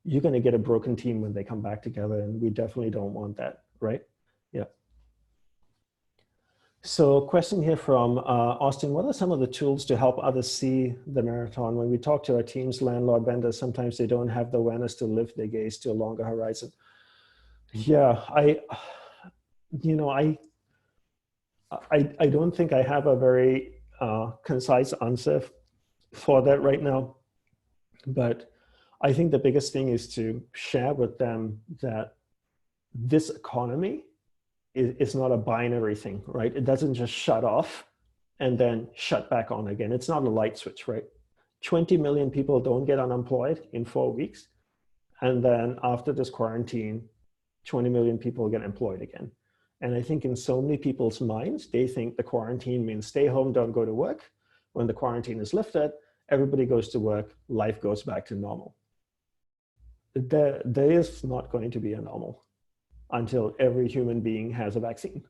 you're going to get a broken team when they come back together. And we definitely don't want that, right? Yeah. So question here from Austin, what are some of the tools to help others see the marathon? When we talk to our teams, landlord vendors, sometimes they don't have the awareness to lift their gaze to a longer horizon. Yeah, I don't think I have a very concise answer for that right now, but I think the biggest thing is to share with them that this economy is not a binary thing, right? It doesn't just shut off and then shut back on again. It's not a light switch, right? 20 million people don't get unemployed in 4 weeks. And then after this quarantine, 20 million people get employed again. And I think in so many people's minds, they think the quarantine means stay home, don't go to work. When the quarantine is lifted, everybody goes to work, life goes back to normal. There is not going to be a normal until every human being has a vaccine.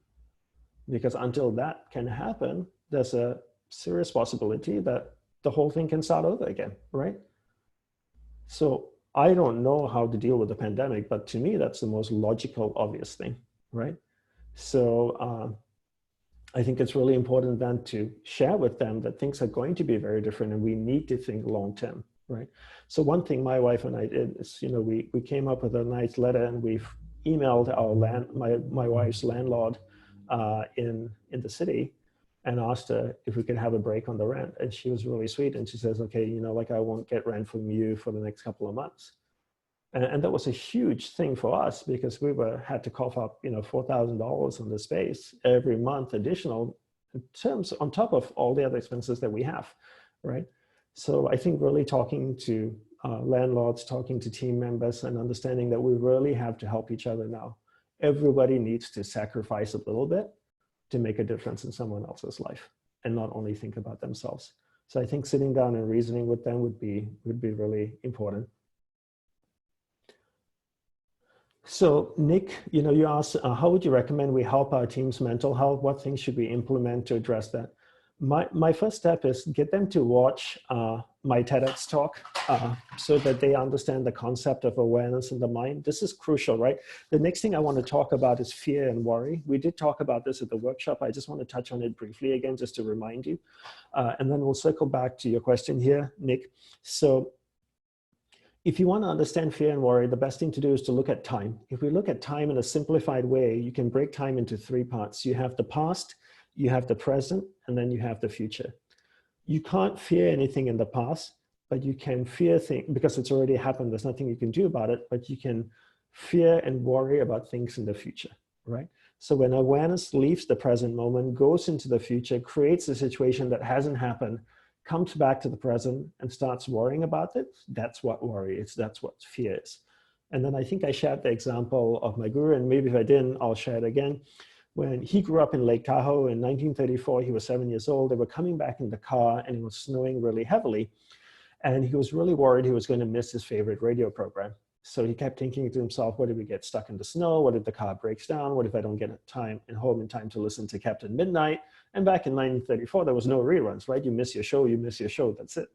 Because until that can happen, there's a serious possibility that the whole thing can start over again, right? So I don't know how to deal with the pandemic, but to me, that's the most logical, obvious thing, right? So I think it's really important then to share with them that things are going to be very different and we need to think long-term, right? So one thing my wife and I did is, we came up with a nice letter and we've emailed my wife's landlord in the city and asked her if we could have a break on the rent. And she was really sweet. And she says, okay, I won't get rent from you for the next couple of months. And that was a huge thing for us because we had to cough up, $4,000 on the space every month additional in terms on top of all the other expenses that we have, right? So I think really talking to landlords, talking to team members and understanding that we really have to help each other now. Everybody needs to sacrifice a little bit to make a difference in someone else's life and not only think about themselves. So I think sitting down and reasoning with them would be really important. So Nick, you asked, how would you recommend we help our team's mental health? What things should we implement to address that? My first step is get them to watch my TEDx talk so that they understand the concept of awareness in the mind. This is crucial, right? The next thing I want to talk about is fear and worry. We did talk about this at the workshop. I just want to touch on it briefly again, just to remind you. And then we'll circle back to your question here, Nick. So if you want to understand fear and worry, the best thing to do is to look at time. If we look at time in a simplified way, you can break time into 3 parts. You have the past, you have the present, and then you have the future. You can't fear anything in the past, but you can fear things because it's already happened. There's nothing you can do about it, but you can fear and worry about things in the future, right? So when awareness leaves the present moment, goes into the future, creates a situation that hasn't happened, comes back to the present and starts worrying about it, that's what worry is, that's what fear is. And then I think I shared the example of my guru, and maybe if I didn't, I'll share it again. When he grew up in Lake Tahoe in 1934, he was 7 years old. They were coming back in the car and it was snowing really heavily. And he was really worried he was going to miss his favorite radio program. So he kept thinking to himself, what if we get stuck in the snow? What if the car breaks down? What if I don't get home in time to listen to Captain Midnight? And back in 1934, there was no reruns, right? You miss your show, that's it.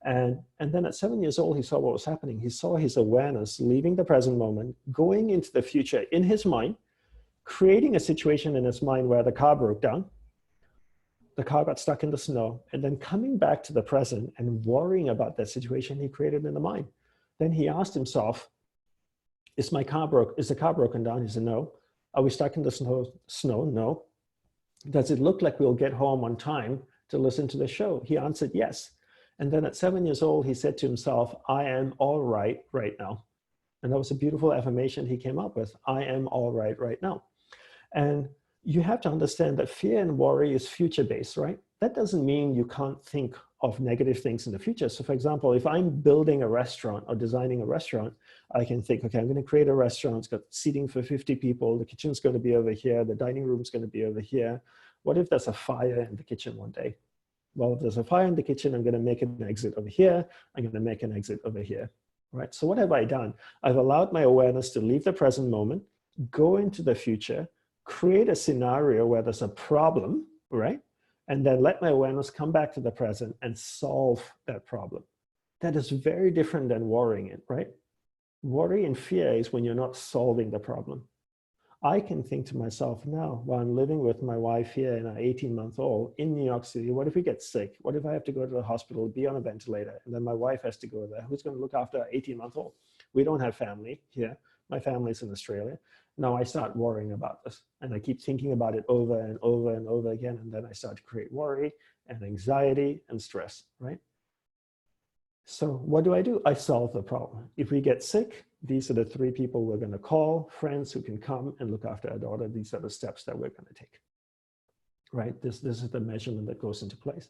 And then at 7 years old, he saw what was happening. He saw his awareness leaving the present moment, going into the future in his mind, creating a situation in his mind where the car broke down, the car got stuck in the snow, and then coming back to the present and worrying about that situation he created in the mind. Then he asked himself, is the car broken down? He said, no. Are we stuck in the snow? No. Does it look like we'll get home on time to listen to the show? He answered yes. And then at 7 years old, he said to himself, I am all right now. And that was a beautiful affirmation he came up with. I am all right now. And you have to understand that fear and worry is future-based, right? That doesn't mean you can't think of negative things in the future. So for example, if I'm building a restaurant or designing a restaurant, I can think, okay, I'm going to create a restaurant. It's got seating for 50 people. The kitchen's going to be over here. The dining room's going to be over here. What if there's a fire in the kitchen one day? Well, if there's a fire in the kitchen, I'm going to make an exit over here. I'm going to make an exit over here, right? So what have I done? I've allowed my awareness to leave the present moment, go into the future, create a scenario where there's a problem, right? And then let my awareness come back to the present and solve that problem. That is very different than worrying it, right? Worry and fear is when you're not solving the problem. I can think to myself now, while I'm living with my wife here and our 18-month-old in New York City, what if we get sick? What if I have to go to the hospital, be on a ventilator, and then my wife has to go there? Who's going to look after our 18-month-old? We don't have family here. My family's in Australia. Now I start worrying about this, and I keep thinking about it over and over and over again, and then I start to create worry and anxiety and stress, right? So what do? I solve the problem. If we get sick, these are the 3 people we're going to call, friends who can come and look after our daughter. These are the steps that we're going to take, right? This is the measurement that goes into place.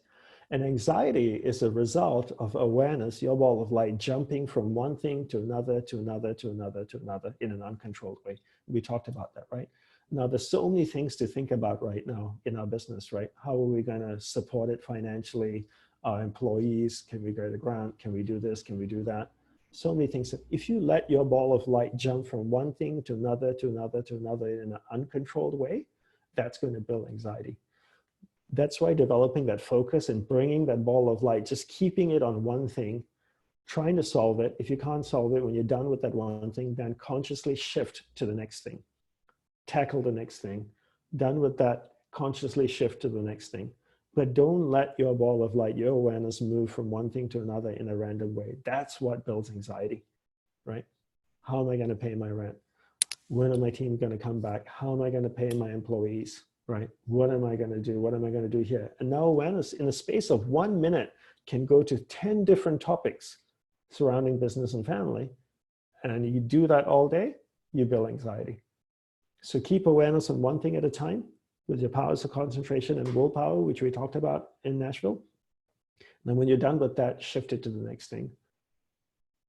And anxiety is a result of awareness, your ball of light jumping from one thing to another, to another, to another, to another in an uncontrolled way. We talked about that, right? Now, there's so many things to think about right now in our business, right? How are we going to support it financially? Our employees, can we get a grant? Can we do this? Can we do that? So many things. If you let your ball of light jump from one thing to another, to another, to another in an uncontrolled way, that's going to build anxiety. That's why developing that focus and bringing that ball of light, just keeping it on one thing, trying to solve it. If you can't solve it, when you're done with that one thing, then consciously shift to the next thing. Tackle the next thing. Done with that, consciously shift to the next thing. But don't let your ball of light, your awareness move from one thing to another in a random way. That's what builds anxiety, right? How am I going to pay my rent? When are my team going to come back? How am I going to pay my employees, right? What am I going to do? What am I going to do here? And now awareness in the space of 1 minute can go to 10 different topics surrounding business and family. And you do that all day, you build anxiety. So keep awareness on one thing at a time with your powers of concentration and willpower, which we talked about in Nashville. And then when you're done with that, shift it to the next thing.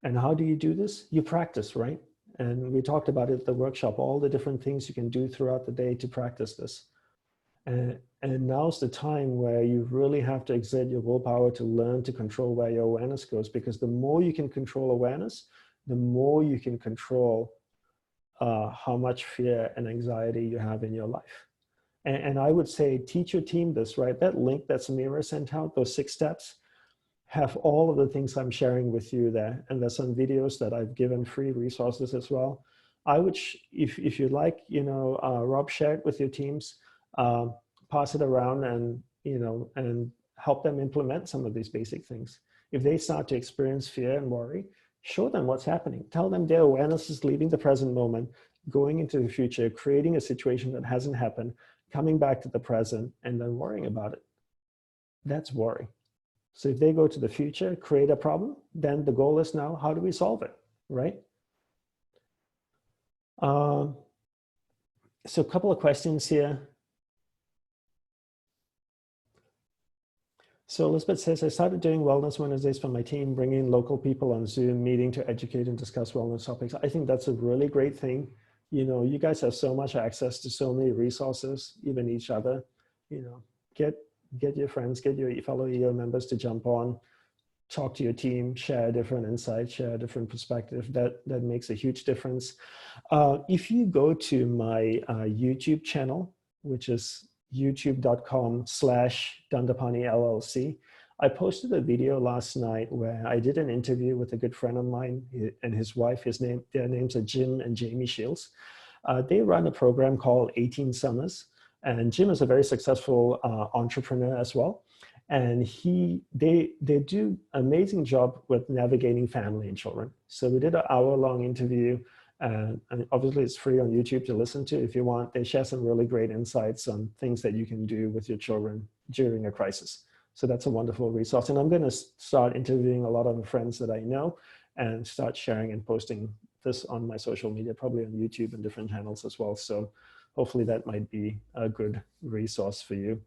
And how do you do this? You practice, right? And we talked about it at the workshop, all the different things you can do throughout the day to practice this. And now's the time where you really have to exert your willpower to learn to control where your awareness goes, because the more you can control awareness, the more you can control how much fear and anxiety you have in your life. And I would say, teach your team this, right? That link that Samira sent out, those 6 steps, have all of the things I'm sharing with you there. And there's some videos that I've given free resources as well. I would, if you like, Rob, share it with your teams, pass it around and, and help them implement some of these basic things. If they start to experience fear and worry, show them what's happening. Tell them their awareness is leaving the present moment, going into the future, creating a situation that hasn't happened, coming back to the present, and then worrying about it. That's worry. So if they go to the future, create a problem, then the goal is now, how do we solve it, right? So a couple of questions here. So Elizabeth says, I started doing wellness Wednesdays for my team, bringing local people on Zoom meeting to educate and discuss wellness topics. I think that's a really great thing. You guys have so much access to so many resources, even each other. Get your friends, get your fellow EO members to jump on, talk to your team, share different insights, share a different perspective. That makes a huge difference. If you go to my YouTube channel, which is youtube.com/Dandapani LLC. I posted a video last night where I did an interview with a good friend of mine and his wife. Their names are Jim and Jamie Shields. They run a program called 18 Summers. And Jim is a very successful entrepreneur as well. And they do an amazing job with navigating family and children. So we did an hour-long interview. And obviously it's free on YouTube to listen to if you want. They share some really great insights on things that you can do with your children during a crisis. So that's a wonderful resource. And I'm going to start interviewing a lot of the friends that I know and start sharing and posting this on my social media, probably on YouTube and different channels as well. So hopefully that might be a good resource for you.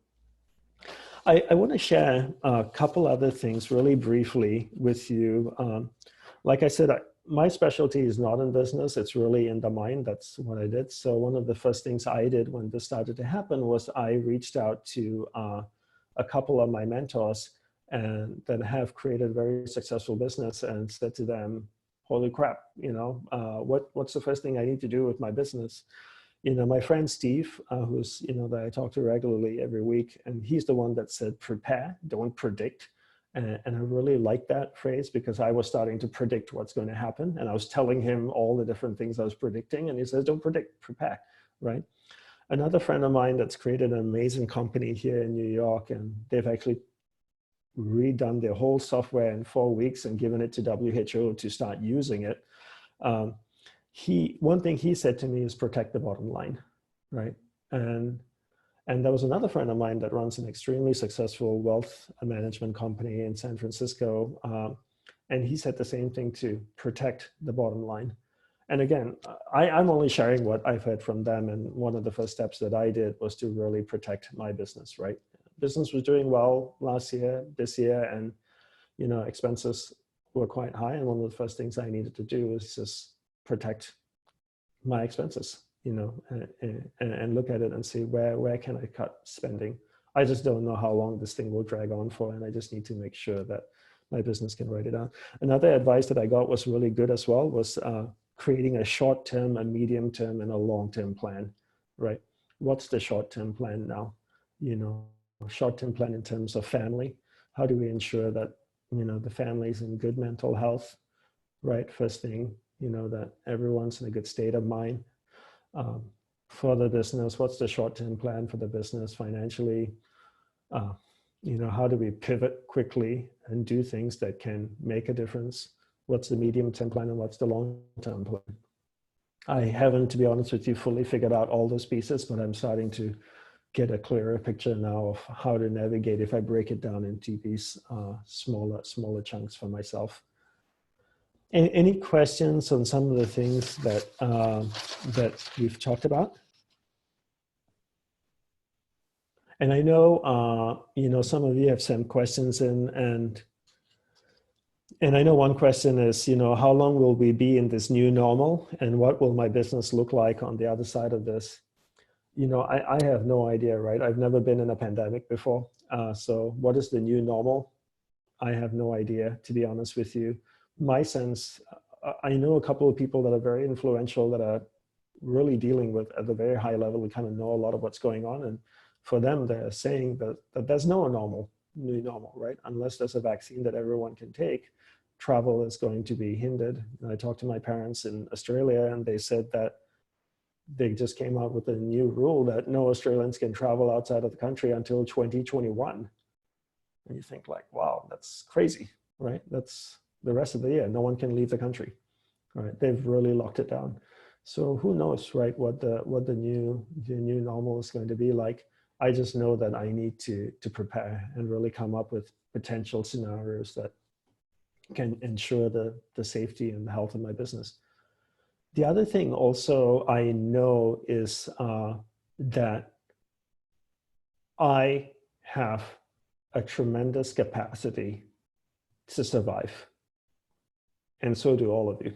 I want to share a couple other things really briefly with you. Like I said, my specialty is not in business, it's really in the mind. That's what I did. So one of the first things I did when this started to happen was I reached out to a couple of my mentors and that have created a very successful business and said to them, holy crap, what's the first thing I need to do with my business? My friend Steve, who's, that I talk to regularly every week, and he's the one that said, prepare, don't predict. And I really like that phrase because I was starting to predict what's going to happen. And I was telling him all the different things I was predicting. And he says, don't predict, prepare, right? Another friend of mine that's created an amazing company here in New York, and they've actually redone their whole software in 4 weeks and given it to WHO to start using it. One thing he said to me is protect the bottom line, right? And there was another friend of mine that runs an extremely successful wealth management company in San Francisco. And he said the same thing too, protect the bottom line. And again, I'm only sharing what I've heard from them. And one of the first steps that I did was to really protect my business, right? Business was doing well last year, this year, and expenses were quite high. And one of the first things I needed to do was just protect my expenses. And look at it and see where can I cut spending. I just don't know how long this thing will drag on for, and I just need to make sure that my business can write it out. Another advice that I got was really good as well, was creating a short-term, a medium-term, and a long-term plan, right? What's the short-term plan now? Short-term plan in terms of family. How do we ensure that, the family's in good mental health, right? First thing, that everyone's in a good state of mind. For the business, what's the short-term plan for the business financially? How do we pivot quickly and do things that can make a difference? What's the medium-term plan and what's the long-term plan? I haven't, to be honest with you, fully figured out all those pieces, but I'm starting to get a clearer picture now of how to navigate if I break it down into these smaller chunks for myself. Any questions on some of the things that we've talked about? And I know, some of you have sent questions in, and I know one question is, how long will we be in this new normal, and what will my business look like on the other side of this? I have no idea, right? I've never been in a pandemic before. So what is the new normal? I have no idea, to be honest with you. My sense, I know a couple of people that are very influential that are really dealing with at the very high level. We kind of know a lot of what's going on. And for them, they're saying that there's no new normal, right? Unless there's a vaccine that everyone can take, travel is going to be hindered. And I talked to my parents in Australia, and they said that they just came out with a new rule that no Australians can travel outside of the country until 2021. And you think like, wow, that's crazy, right? That's the rest of the year. No one can leave the country, right? They've really locked it down. So who knows, right? What the new normal is going to be like. I just know that I need to prepare and really come up with potential scenarios that can ensure the safety and the health of my business. The other thing also I know is that I have a tremendous capacity to survive. And so do all of you.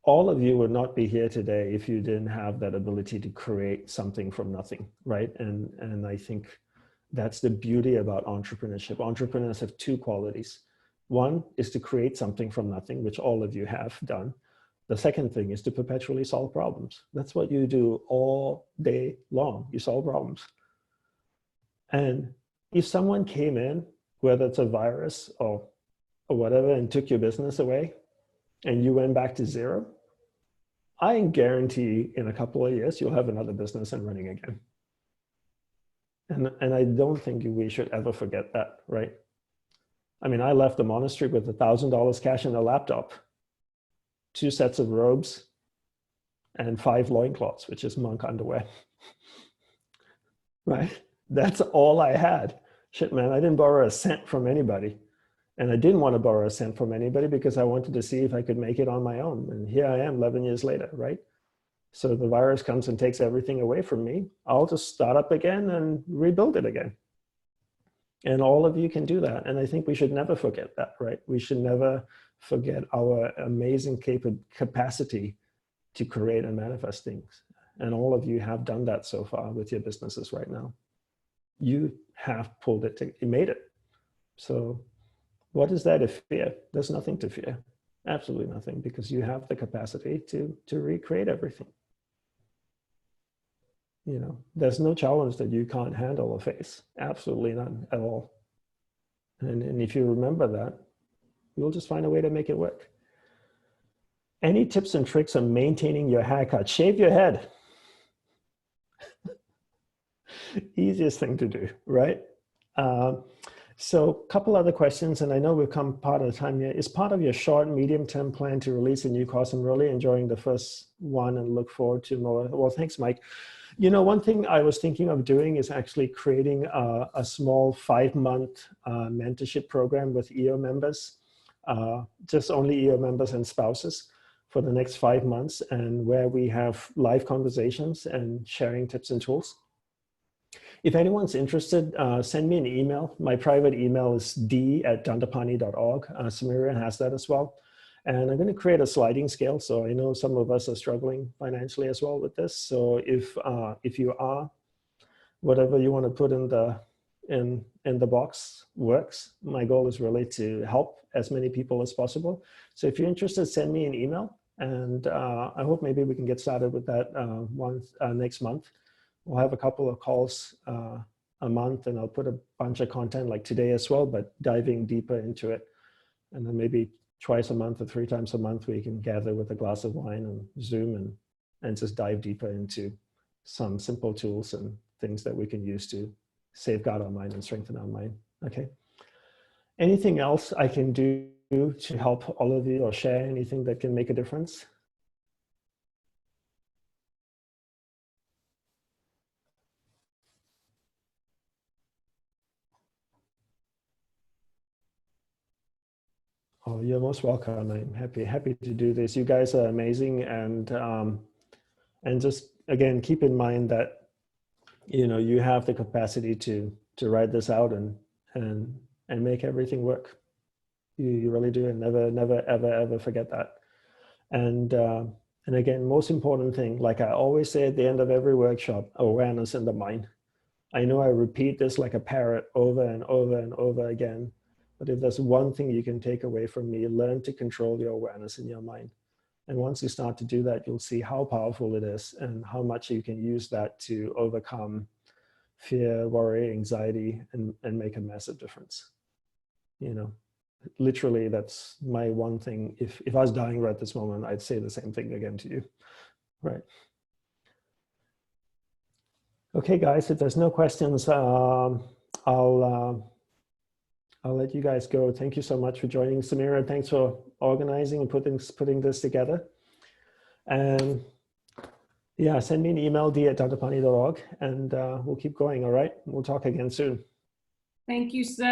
All of you would not be here today if you didn't have that ability to create something from nothing, right? And I think that's the beauty about entrepreneurship. Entrepreneurs have two qualities. One is to create something from nothing, which all of you have done. The second thing is to perpetually solve problems. That's what you do all day long. You solve problems. And if someone came in, whether it's a virus or whatever, and took your business away, and you went back to zero, I guarantee in a couple of years, you'll have another business and running again. And I don't think we should ever forget that, right? I mean, I left the monastery with $1,000 cash and a laptop, 2 sets of robes, and 5 loincloths, which is monk underwear, right? That's all I had. Shit, man, I didn't borrow a cent from anybody. And I didn't want to borrow a cent from anybody because I wanted to see if I could make it on my own. And here I am 11 years later, right? So the virus comes and takes everything away from me. I'll just start up again and rebuild it again. And all of you can do that. And I think we should never forget that, right? We should never forget our amazing capacity to create and manifest things. And all of you have done that so far with your businesses right now. You have pulled it, you made it. So what is there to fear? There's nothing to fear. Absolutely nothing, because you have the capacity to recreate everything. You know, there's no challenge that you can't handle or face. Absolutely none at all. And if you remember that, you'll just find a way to make it work. Any tips and tricks on maintaining your haircut? Shave your head. Easiest thing to do, right? So a couple other questions, and I know we've come part of the time here. Is part of your short, medium-term plan to release a new course? I'm really enjoying the first one and look forward to more. Well, thanks, Mike. You know, one thing I was thinking of doing is actually creating a small 5-month mentorship program with EO members, just only EO members and spouses for the next 5 months, and where we have live conversations and sharing tips and tools. If anyone's interested, send me an email. My private email is d@dandapani.org. Samira has that as well. And I'm going to create a sliding scale. So I know some of us are struggling financially as well with this. So if you are, whatever you want to put in the box works. My goal is really to help as many people as possible. So if you're interested, send me an email. And I hope maybe we can get started with that next month. We'll have a couple of calls a month, and I'll put a bunch of content like today as well, but diving deeper into it. And then maybe twice a month or 3 times a month, we can gather with a glass of wine and Zoom and just dive deeper into some simple tools and things that we can use to safeguard our mind and strengthen our mind. Okay. Anything else I can do to help all of you, or share anything that can make a difference? Oh, you're most welcome. I'm happy to do this. You guys are amazing, and just again, keep in mind that you have the capacity to write this out and make everything work. You really do, and never ever forget that. And again, most important thing, like I always say at the end of every workshop, awareness in the mind. I know I repeat this like a parrot over and over and over again. But if there's one thing you can take away from me, learn to control your awareness in your mind. And once you start to do that, you'll see how powerful it is and how much you can use that to overcome fear, worry, anxiety, and make a massive difference. You know, literally, that's my one thing. If I was dying right this moment, I'd say the same thing again to you. Right. Okay, guys, if there's no questions, I'll let you guys go. Thank you so much for joining, Samira. Thanks for organizing and putting this together. And yeah, send me an email, d@dandapani.org, and we'll keep going. All right. We'll talk again soon. Thank you so